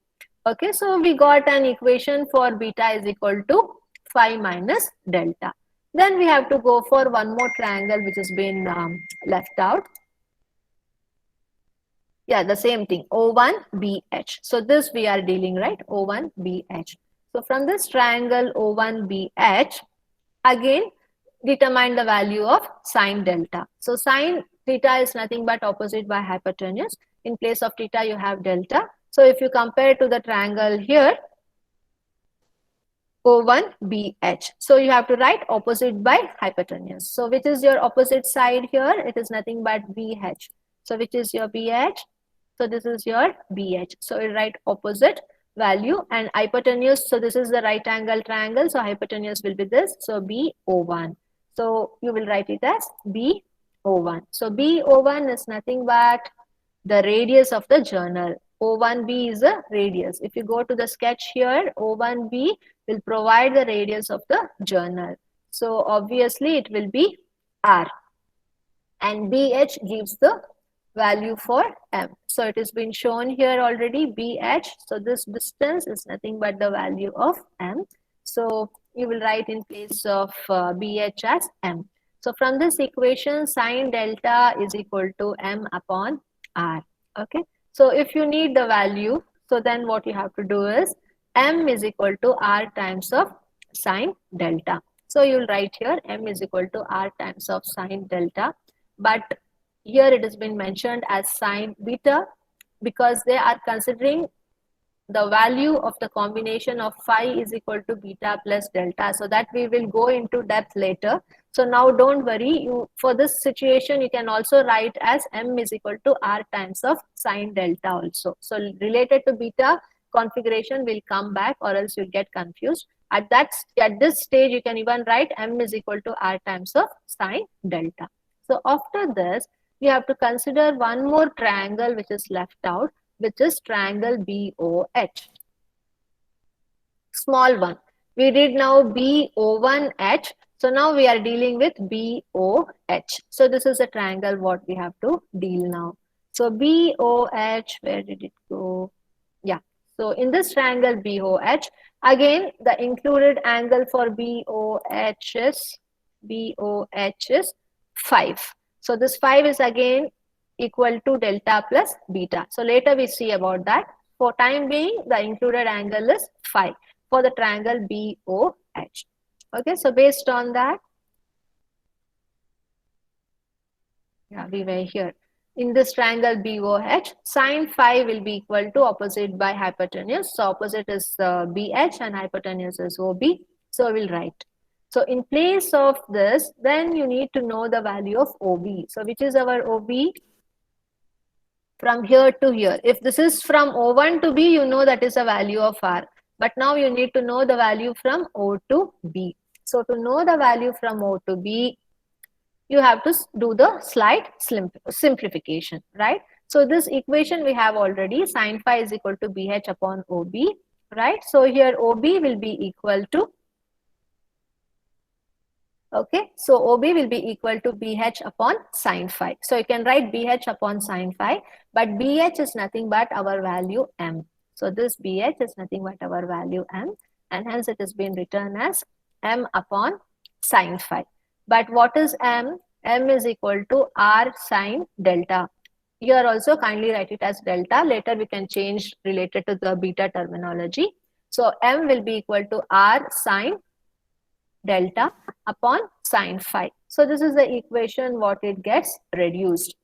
S1: Okay, so we got an equation for beta is equal to phi minus delta. Then we have to go for one more triangle which has been left out. Yeah, the same thing, O1BH. So this we are dealing, right? O1BH. So from this triangle O1BH, again, determine the value of sine delta. So sine theta is nothing but opposite by hypotenuse. In place of theta, you have delta. So if you compare to the triangle here, O1BH. So you have to write opposite by hypotenuse. So which is your opposite side here? It is nothing but BH. So which is your BH? So this is your BH. So you write opposite value and hypotenuse. So this is the right angle triangle. So hypotenuse will be this. So BO1. So you will write it as BO1. So BO1 is nothing but the radius of the journal. O1B is the radius. If you go to the sketch here, O1B will provide the radius of the journal. So obviously it will be R. And BH gives the value for M. So it has been shown here already, BH. So this distance is nothing but the value of M. So you will write in place of BH as M. So from this equation, sine delta is equal to M upon R. Okay. So if you need the value, so then what you have to do is M is equal to R times of sine delta. So you'll write here M is equal to R times of sine delta. But here it has been mentioned as sine beta because they are considering the value of the combination of phi is equal to beta plus delta. So that we will go into depth later. So now don't worry, for this situation you can also write as M is equal to R times of sine delta also. So related to beta configuration will come back or else you'll get confused. At this stage you can even write M is equal to R times of sine delta. So after this you have to consider one more triangle which is left out, which is triangle BOH. Small one. We did now BO1H. So now we are dealing with BOH. So this is a triangle what we have to deal now. So BOH, where did it go? Yeah. So in this triangle BOH, again the included angle for BOH is 5. So this 5 is again equal to delta plus beta. So later we see about that. For time being, the included angle is 5 for the triangle BOH. Okay, so based on that, yeah, we were here. In this triangle BOH, sine phi will be equal to opposite by hypotenuse. So opposite is BH and hypotenuse is OB. So we'll write. So in place of this, then you need to know the value of OB. So which is our OB? From here to here. If this is from O1 to B, you know that is a value of R. But now you need to know the value from O to B. So to know the value from O to B, you have to do the slight simplification, right? So this equation we have already, sine phi is equal to BH upon OB, right? So here OB will be equal to, okay, so OB will be equal to BH upon sine phi. So you can write BH upon sine phi, but BH is nothing but our value M. So this BH is nothing but our value M, and hence it has been written as M upon sine phi. But what is M? M is equal to R sine delta. Here also kindly write it as delta. Later we can change related to the beta terminology. So M will be equal to R sine delta upon sine phi. So this is the equation what it gets reduced.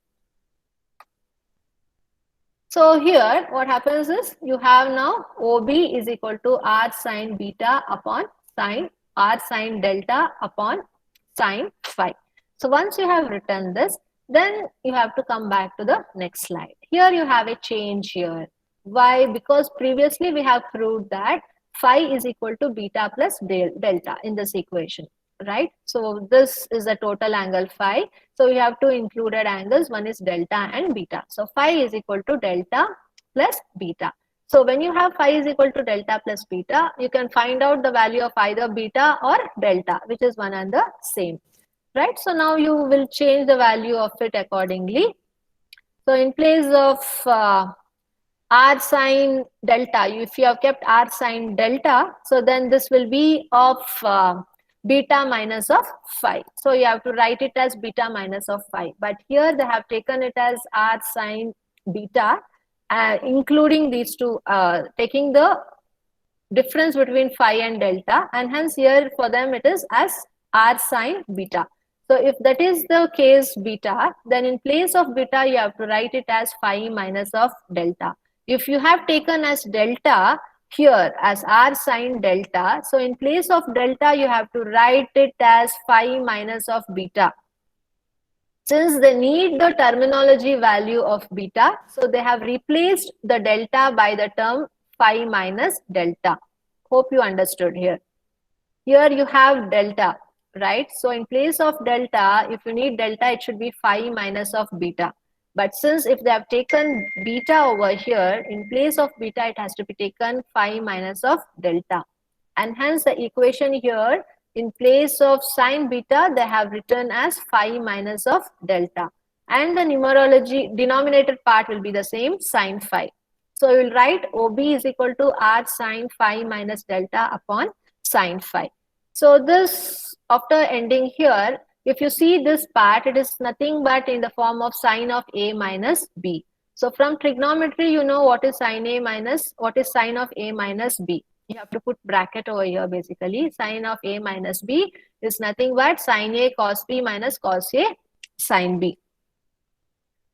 S1: So here what happens is you have now OB is equal to R sine beta upon sine R sine delta upon sine phi. So once you have written this, then you have to come back to the next slide. Here you have a change here. Why? Because previously we have proved that phi is equal to beta plus delta in this equation. right? So this is the total angle phi. So we have two included angles. One is delta and beta. So phi is equal to delta plus beta. So when you have phi is equal to delta plus beta, you can find out the value of either beta or delta, which is one and the same, right? So now you will change the value of it accordingly. So in place of r sine delta, if you have kept r sine delta, so then this will be of beta minus of phi. So you have to write it as beta minus of phi. But here they have taken it as r sine beta, including these two, taking the difference between phi and delta, and hence here for them it is as r sine beta. So if that is the case beta, then in place of beta you have to write it as phi minus of delta. If you have taken as delta here as r sine delta, so in place of delta you have to write it as phi minus of beta. Since they need the terminology value of beta, so they have replaced the delta by the term phi minus delta. Hope you understood here. Here you have delta, right? So in place of delta, if you need delta, it should be phi minus of beta. But since if they have taken beta over here, in place of beta, it has to be taken phi minus of delta. And hence the equation here, in place of sine beta, they have written as phi minus of delta. And the numerology denominator part will be the same, sine phi. So we will write OB is equal to r sine phi minus delta upon sine phi. So this, after ending here, if you see this part, it is nothing but in the form of sine of A minus B. So from trigonometry, you know what is sine A minus, what is sine of A minus B. You have to put bracket over here basically. Sine of A minus B is nothing but sine A cos B minus cos A sine B.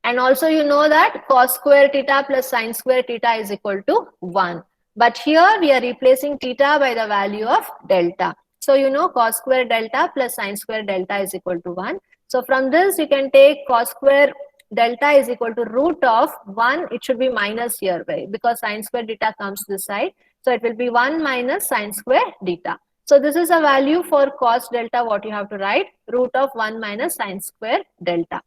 S1: And also you know that cos square theta plus sine square theta is equal to 1. But here we are replacing theta by the value of delta. So you know cos square delta plus sine square delta is equal to 1. So from this you can take cos square delta is equal to root of 1. It should be minus here because sine square theta comes this side. So it will be 1 minus sine square theta. So this is a value for cos delta, what you have to write, root of 1 minus sine square delta.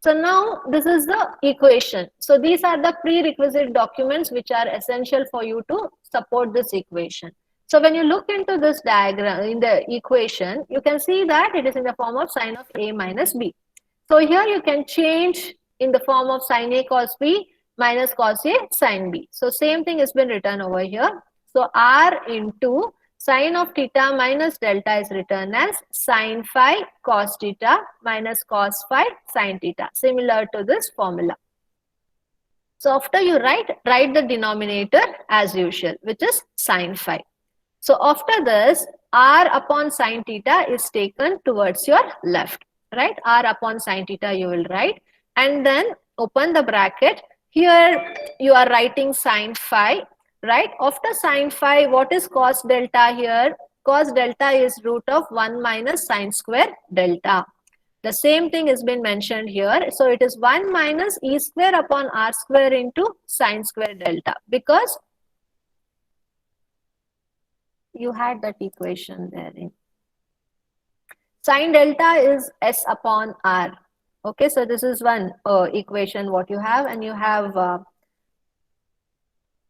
S1: So now this is the equation. So these are the prerequisite documents which are essential for you to support this equation. So when you look into this diagram in the equation, you can see that it is in the form of sine of A minus B. So here you can change in the form of sine A cos B minus cos A sine B. So same thing has been written over here. So R into sine of theta minus delta is written as sine phi cos theta minus cos phi sine theta, similar to this formula. So after you write the denominator as usual, which is sine phi. So after this, r upon sine theta is taken towards your left, right? R upon sine theta you will write, and then open the bracket. Here you are writing sine phi, right? After sine phi, what is cos delta here? Cos delta is root of 1 minus sine square delta. The same thing has been mentioned here. So it is 1 minus e square upon r square into sine square delta, because you had that equation therein. Sine delta is s upon r. Okay, so this is one equation what you have, and you have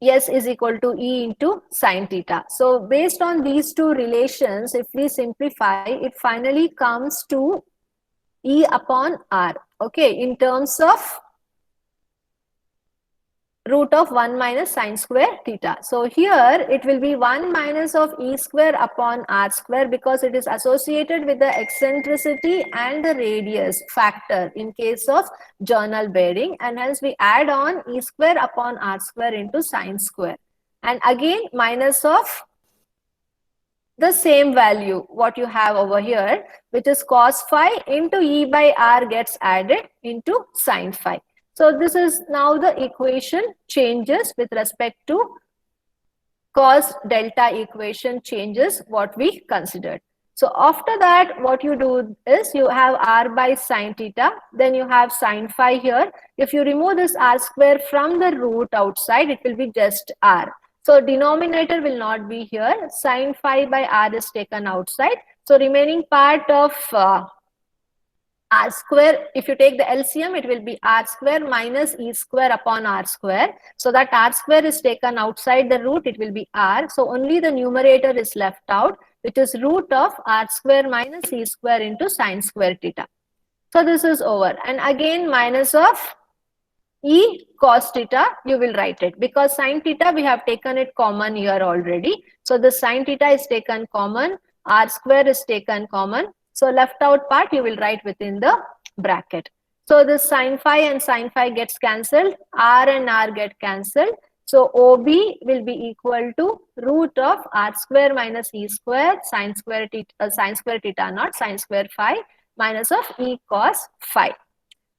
S1: S is equal to E into sine theta. So based on these two relations, if we simplify, it finally comes to E upon R, okay, in terms of root of 1 minus sine square theta. So here it will be 1 minus of E square upon R square, because it is associated with the eccentricity and the radius factor in case of journal bearing, and hence we add on E square upon R square into sine square, and again minus of the same value what you have over here, which is cos phi into E by R gets added into sine phi. So this is now the equation changes with respect to cos delta equation changes what we considered. So after that, what you do is you have r by sine theta, then you have sine phi here. If you remove this r square from the root outside, it will be just r. So denominator will not be here. Sine phi by r is taken outside. So remaining part of r square, if you take the LCM, it will be r square minus e square upon r square. So that r square is taken outside the root, it will be r. So only the numerator is left out, which is root of r square minus e square into sine square theta. So this is over. And again minus of e cos theta, you will write it, because sine theta we have taken it common here already. So the sine theta is taken common, r square is taken common. So left out part you will write within the bracket. So this sine phi and sine phi gets cancelled, r and r get cancelled. So OB will be equal to root of r square minus e square sine square theta not sine square phi minus of e cos phi.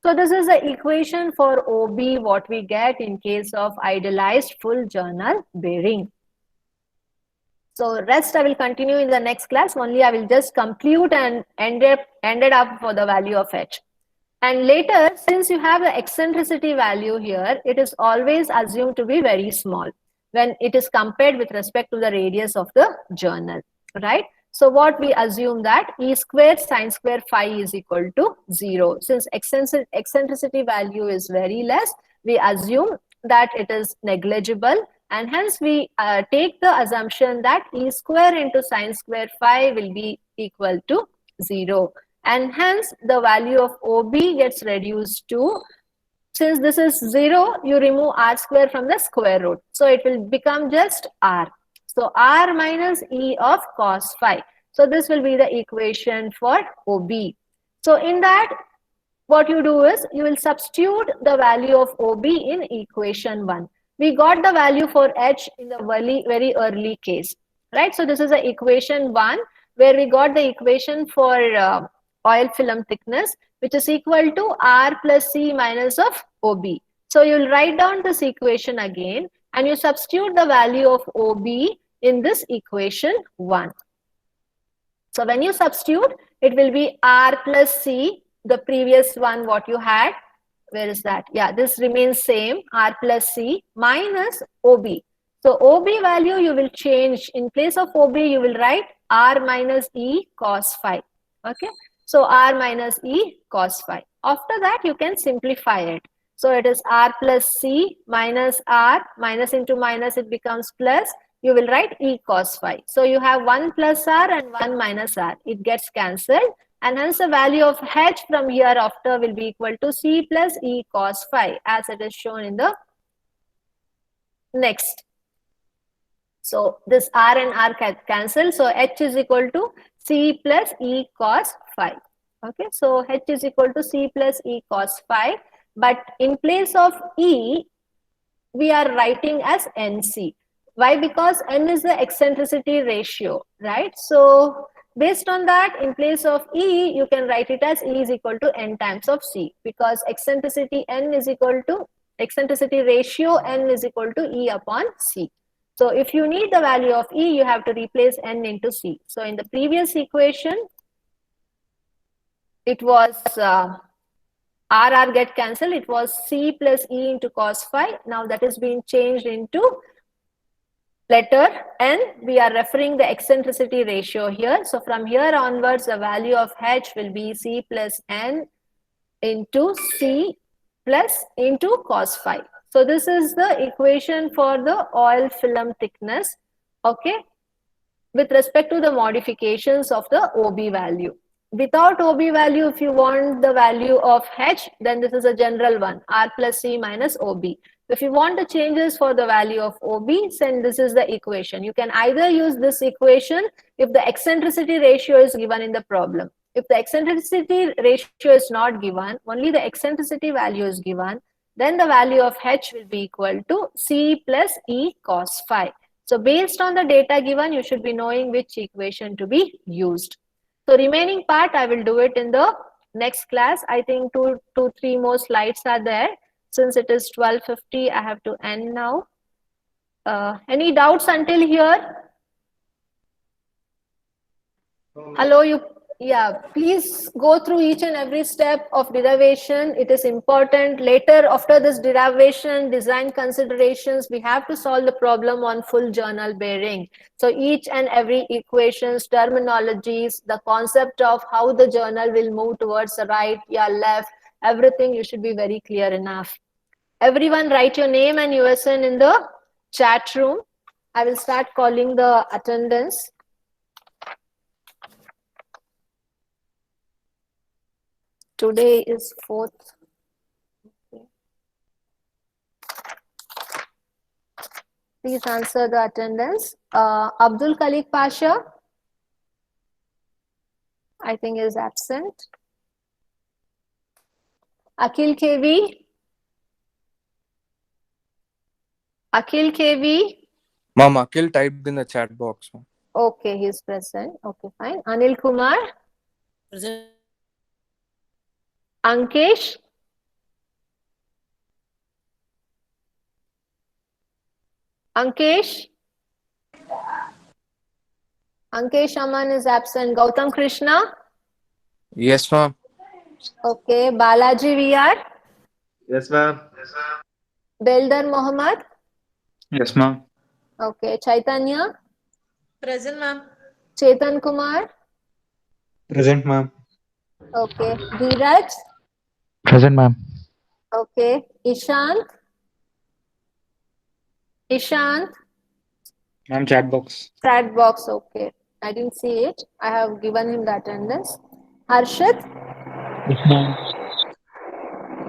S1: So this is the equation for OB, what we get in case of idealized full journal bearing. So rest I will continue in the next class. Only I will just compute and ended up for the value of H. And later, since you have the eccentricity value here, it is always assumed to be very small when it is compared with respect to the radius of the journal, right? So what we assume that e square sine square phi is equal to 0. Since eccentricity value is very less, we assume that it is negligible, and hence we take the assumption that e square into sine square phi will be equal to 0. And hence the value of OB gets reduced to, since this is 0, you remove r square from the square root. So it will become just r. So r minus e of cos phi. So this will be the equation for OB. So in that, what you do is you will substitute the value of OB in equation 1. We got the value for H in the very early case, right? So this is the equation 1 where we got the equation for oil film thickness, which is equal to R plus C minus of OB. So you'll write down this equation again and you substitute the value of OB in this equation 1. So when you substitute, it will be R plus C, the previous one what you had. Where is that? Yeah, this remains same, R plus C minus OB. So OB value you will change. In place of OB, you will write R minus E cos phi. Okay. So R minus E cos phi. After that, you can simplify it. So it is R plus C minus R, minus into minus, it becomes plus. You will write E cos phi. So you have 1 plus R and 1 minus R. It gets cancelled. And hence the value of H from hereafter will be equal to C plus E cos phi, as it is shown in the next. So this R and R can cancel. So H is equal to C plus E cos phi. Okay, so H is equal to C plus E cos phi. But in place of E, we are writing as NC. Why? Because N is the eccentricity ratio, right? So based on that, in place of E, you can write it as E is equal to N times of C, because eccentricity N is equal to eccentricity ratio N is equal to E upon C. So if you need the value of E, you have to replace N into C. So in the previous equation, it was RR get cancelled. It was C plus E into cos phi. Now that is being changed into letter N. We are referring the eccentricity ratio here. So from here onwards, the value of H will be C plus N into C plus into cos phi. So this is the equation for the oil film thickness, okay, with respect to the modifications of the OB value. Without OB value, if you want the value of H, then this is a general one, R plus C minus OB. If you want the changes for the value of OB, then this is the equation. You can either use this equation if the eccentricity ratio is given in the problem. If the eccentricity ratio is not given, only the eccentricity value is given, then the value of H will be equal to C plus E cos phi. So based on the data given, you should be knowing which equation to be used. So remaining part, I will do it in the next class. I think 3 more slides are there. Since it is 12:50, I have to end now. Any doubts until here? Hello, Yeah, please go through each and every step of derivation. It is important. Later, after this derivation, design considerations, we have to solve the problem on full journal bearing. So each and every equations, terminologies, the concept of how the journal will move towards the right, yeah, left, everything you should be very clear enough. Everyone write your name and USN in the chat room. I will start calling the attendance. Today is 4th. Please answer the attendance. Abdul Khalik Pasha, I think is absent. Akhil KV. Akhil KV.
S3: Ma'am, Akhil typed in the chat box. Ma'am.
S1: Okay, he's present. Okay, fine. Anil Kumar.
S4: Present.
S1: Ankesh. Ankesh. Ankesh Aman is absent. Gautam Krishna.
S3: Yes, ma'am.
S1: Okay. Balaji VR.
S2: Yes, ma'am.
S1: Beldar Mohammed.
S2: Yes, ma'am.
S1: Okay. Chaitanya.
S4: Present, ma'am.
S1: Chetan Kumar.
S5: Present, ma'am.
S1: Okay. Dheeraj.
S5: Present, ma'am.
S1: Okay. Ishant. Ishant.
S5: Ma'am, chat box.
S1: Chat box. Okay. I didn't see it. I have given him the attendance. Harshit.
S5: Yes, ma'am.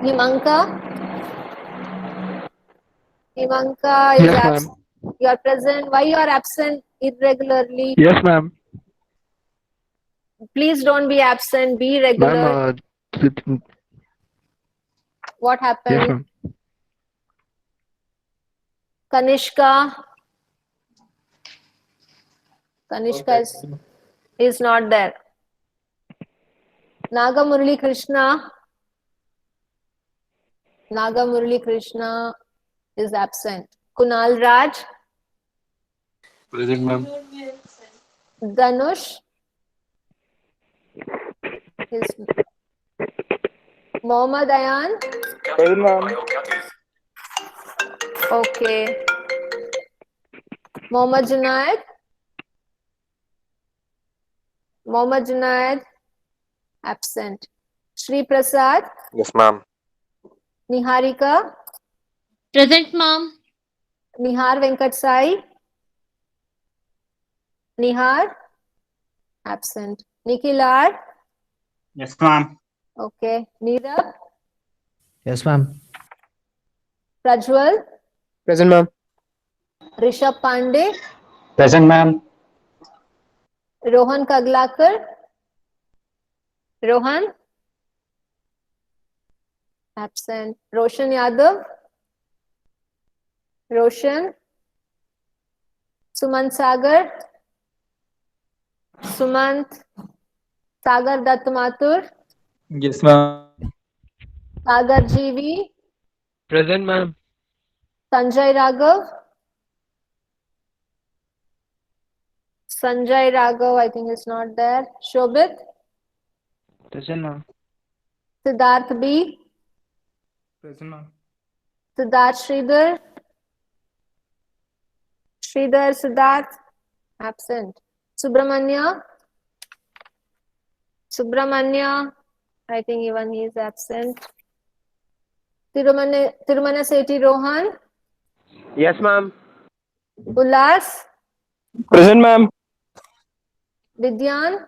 S1: Himanka. Himanka is
S5: Yes,
S1: absent.
S5: ma'am.
S1: You are present. Why you are absent irregularly?
S5: Yes, ma'am.
S1: Please don't be absent. Be regular.
S5: Ma'am,
S1: What
S5: yes,
S1: happened?
S5: ma'am.
S1: Kanishka. Kanishka is not there. Nagamurli Krishna. Nagamurli Krishna is absent. Kunal Raj.
S5: Present, ma'am.
S1: Dhanush. Is Mohammad Ayan.
S5: Present, ma'am.
S1: Okay. Mohammad Junaid. Mohammad Junaid. Absent. Shri Prasad.
S6: Yes, ma'am.
S1: Niharika.
S7: Present, ma'am.
S1: Nihar Venkat Sai. Nihar. Absent. Nikhilar.
S5: Yes, ma'am.
S1: Okay. Neerab.
S5: Yes, ma'am.
S1: Prajwal.
S3: Present, ma'am.
S1: Rishabh Pandey.
S5: Present, ma'am.
S1: Rohan Kaglakar. Rohan. Absent. Roshan Yadav. Roshan. Sumant Sagar. Sumant. Sagar Dutt Mathur.
S5: Yes, ma'am.
S1: Sagar GV.
S5: Present, ma'am.
S1: Sanjay Raghav. Sanjay Raghav, I think is not there. Shobit.
S5: Present, ma'am.
S1: Siddharth B.
S5: Present, ma'am.
S1: Siddharth Sridhar. Sridhar Siddharth. Absent. Subramanya. Subramanya. I think even he is absent. Tirumana Sethi Rohan.
S6: Yes, ma'am.
S1: Ulas.
S6: Present, ma'am.
S1: Vidyan.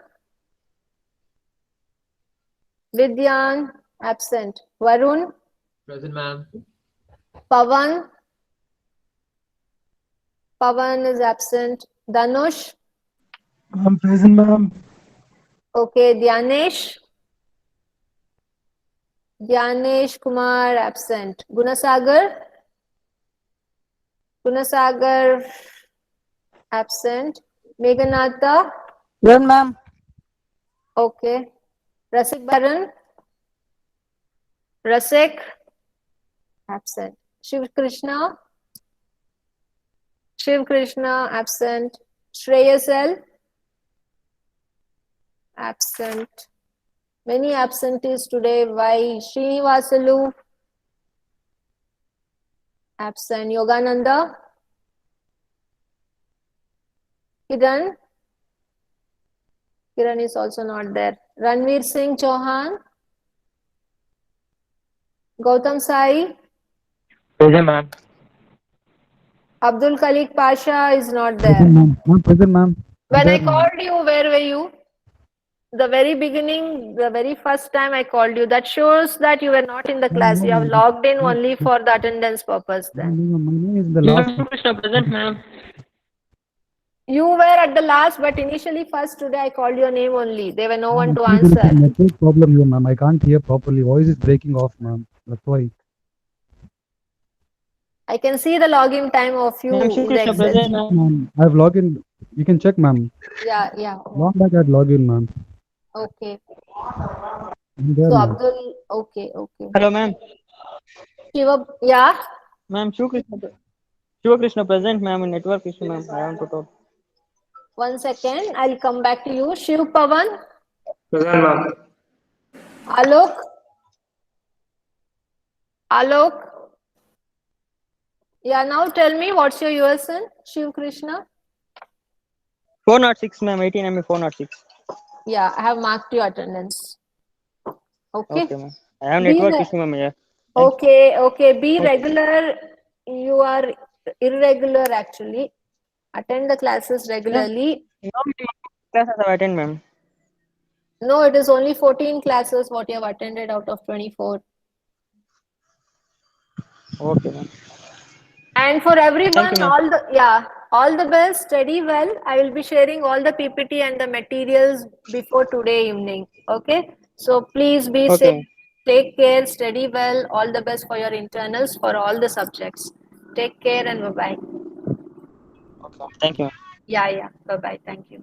S1: Vidyan. Absent. Varun.
S5: Present, ma'am.
S1: Pavan. Pavan is absent. Dhanush.
S5: Ma'am, present, ma'am.
S1: Okay. Dhyanesh. Dhyanesh Kumar absent. Gunasagar. Gunasagar absent. Meghanatha.
S4: Yes, ma'am.
S1: Okay. Rasik Baran. Rasik absent. Shiv Krishna. Shiv Krishna absent. Shreyas L. Absent. Many absentees today. Why? Srinivasalu. Absent. Yogananda. Kiran. Kiran is also not there. Ranveer Singh Chauhan. Gautam Sai.
S5: Present, ma'am.
S1: Abdul Khalik Pasha is not
S8: Present,
S1: there.
S8: ma'am. Ma'am, present, ma'am.
S1: When I
S8: There, ma'am.
S1: called you, where were you? The very beginning, the very first time I called you, that shows that you were not in the class. You have logged in only for the attendance purpose then.
S8: My name is in the last.
S5: Krishna, present, ma'am.
S1: You were at the last, but initially first today I called your name only. There were no one to
S8: Actually, there is a
S1: answer.
S8: network problem here, ma'am. I can't hear properly. Voice is breaking off, ma'am. That's why.
S1: I can see the login time of you in the Excel.
S8: Ma'am, I've logged in. You can check, ma'am.
S1: Yeah.
S8: Long back I'd log in, ma'am.
S1: Okay.
S8: I'm there,
S1: So
S8: ma'am.
S1: Abdul, okay.
S5: Hello, ma'am.
S1: Shiva, yeah.
S5: Ma'am, Shiva Krishna present, ma'am, in network issue, ma'am. I want to talk.
S1: 1 second. I'll come back to you. Shiv Pavan,
S2: Present, ma'am.
S1: Alok. Yeah, now tell me what's your USN, Shiv Krishna?
S5: 406, ma'am. 18 ME 406.
S1: Yeah, I have marked your attendance. Okay.
S5: Okay, ma'am. I have
S1: Be
S5: network
S1: the-
S5: issue, ma'am. Yeah.
S1: Okay. Be regular. You are irregular actually. Attend the classes regularly.
S5: No, classes I've attended, ma'am.
S1: No, it is only 14 classes what you have attended out of 24.
S5: Okay, ma'am.
S1: And for everyone,
S5: Thank you, ma'am.
S1: all the best. Study well. I will be sharing all the PPT and the materials before today evening. Okay. So please be
S5: Okay,
S1: safe.
S5: ma'am.
S1: Take care. Study well. All the best for your internals for all the subjects. Take care and bye bye.
S5: Okay, thank you, ma'am.
S1: Yeah. Bye bye. Thank you.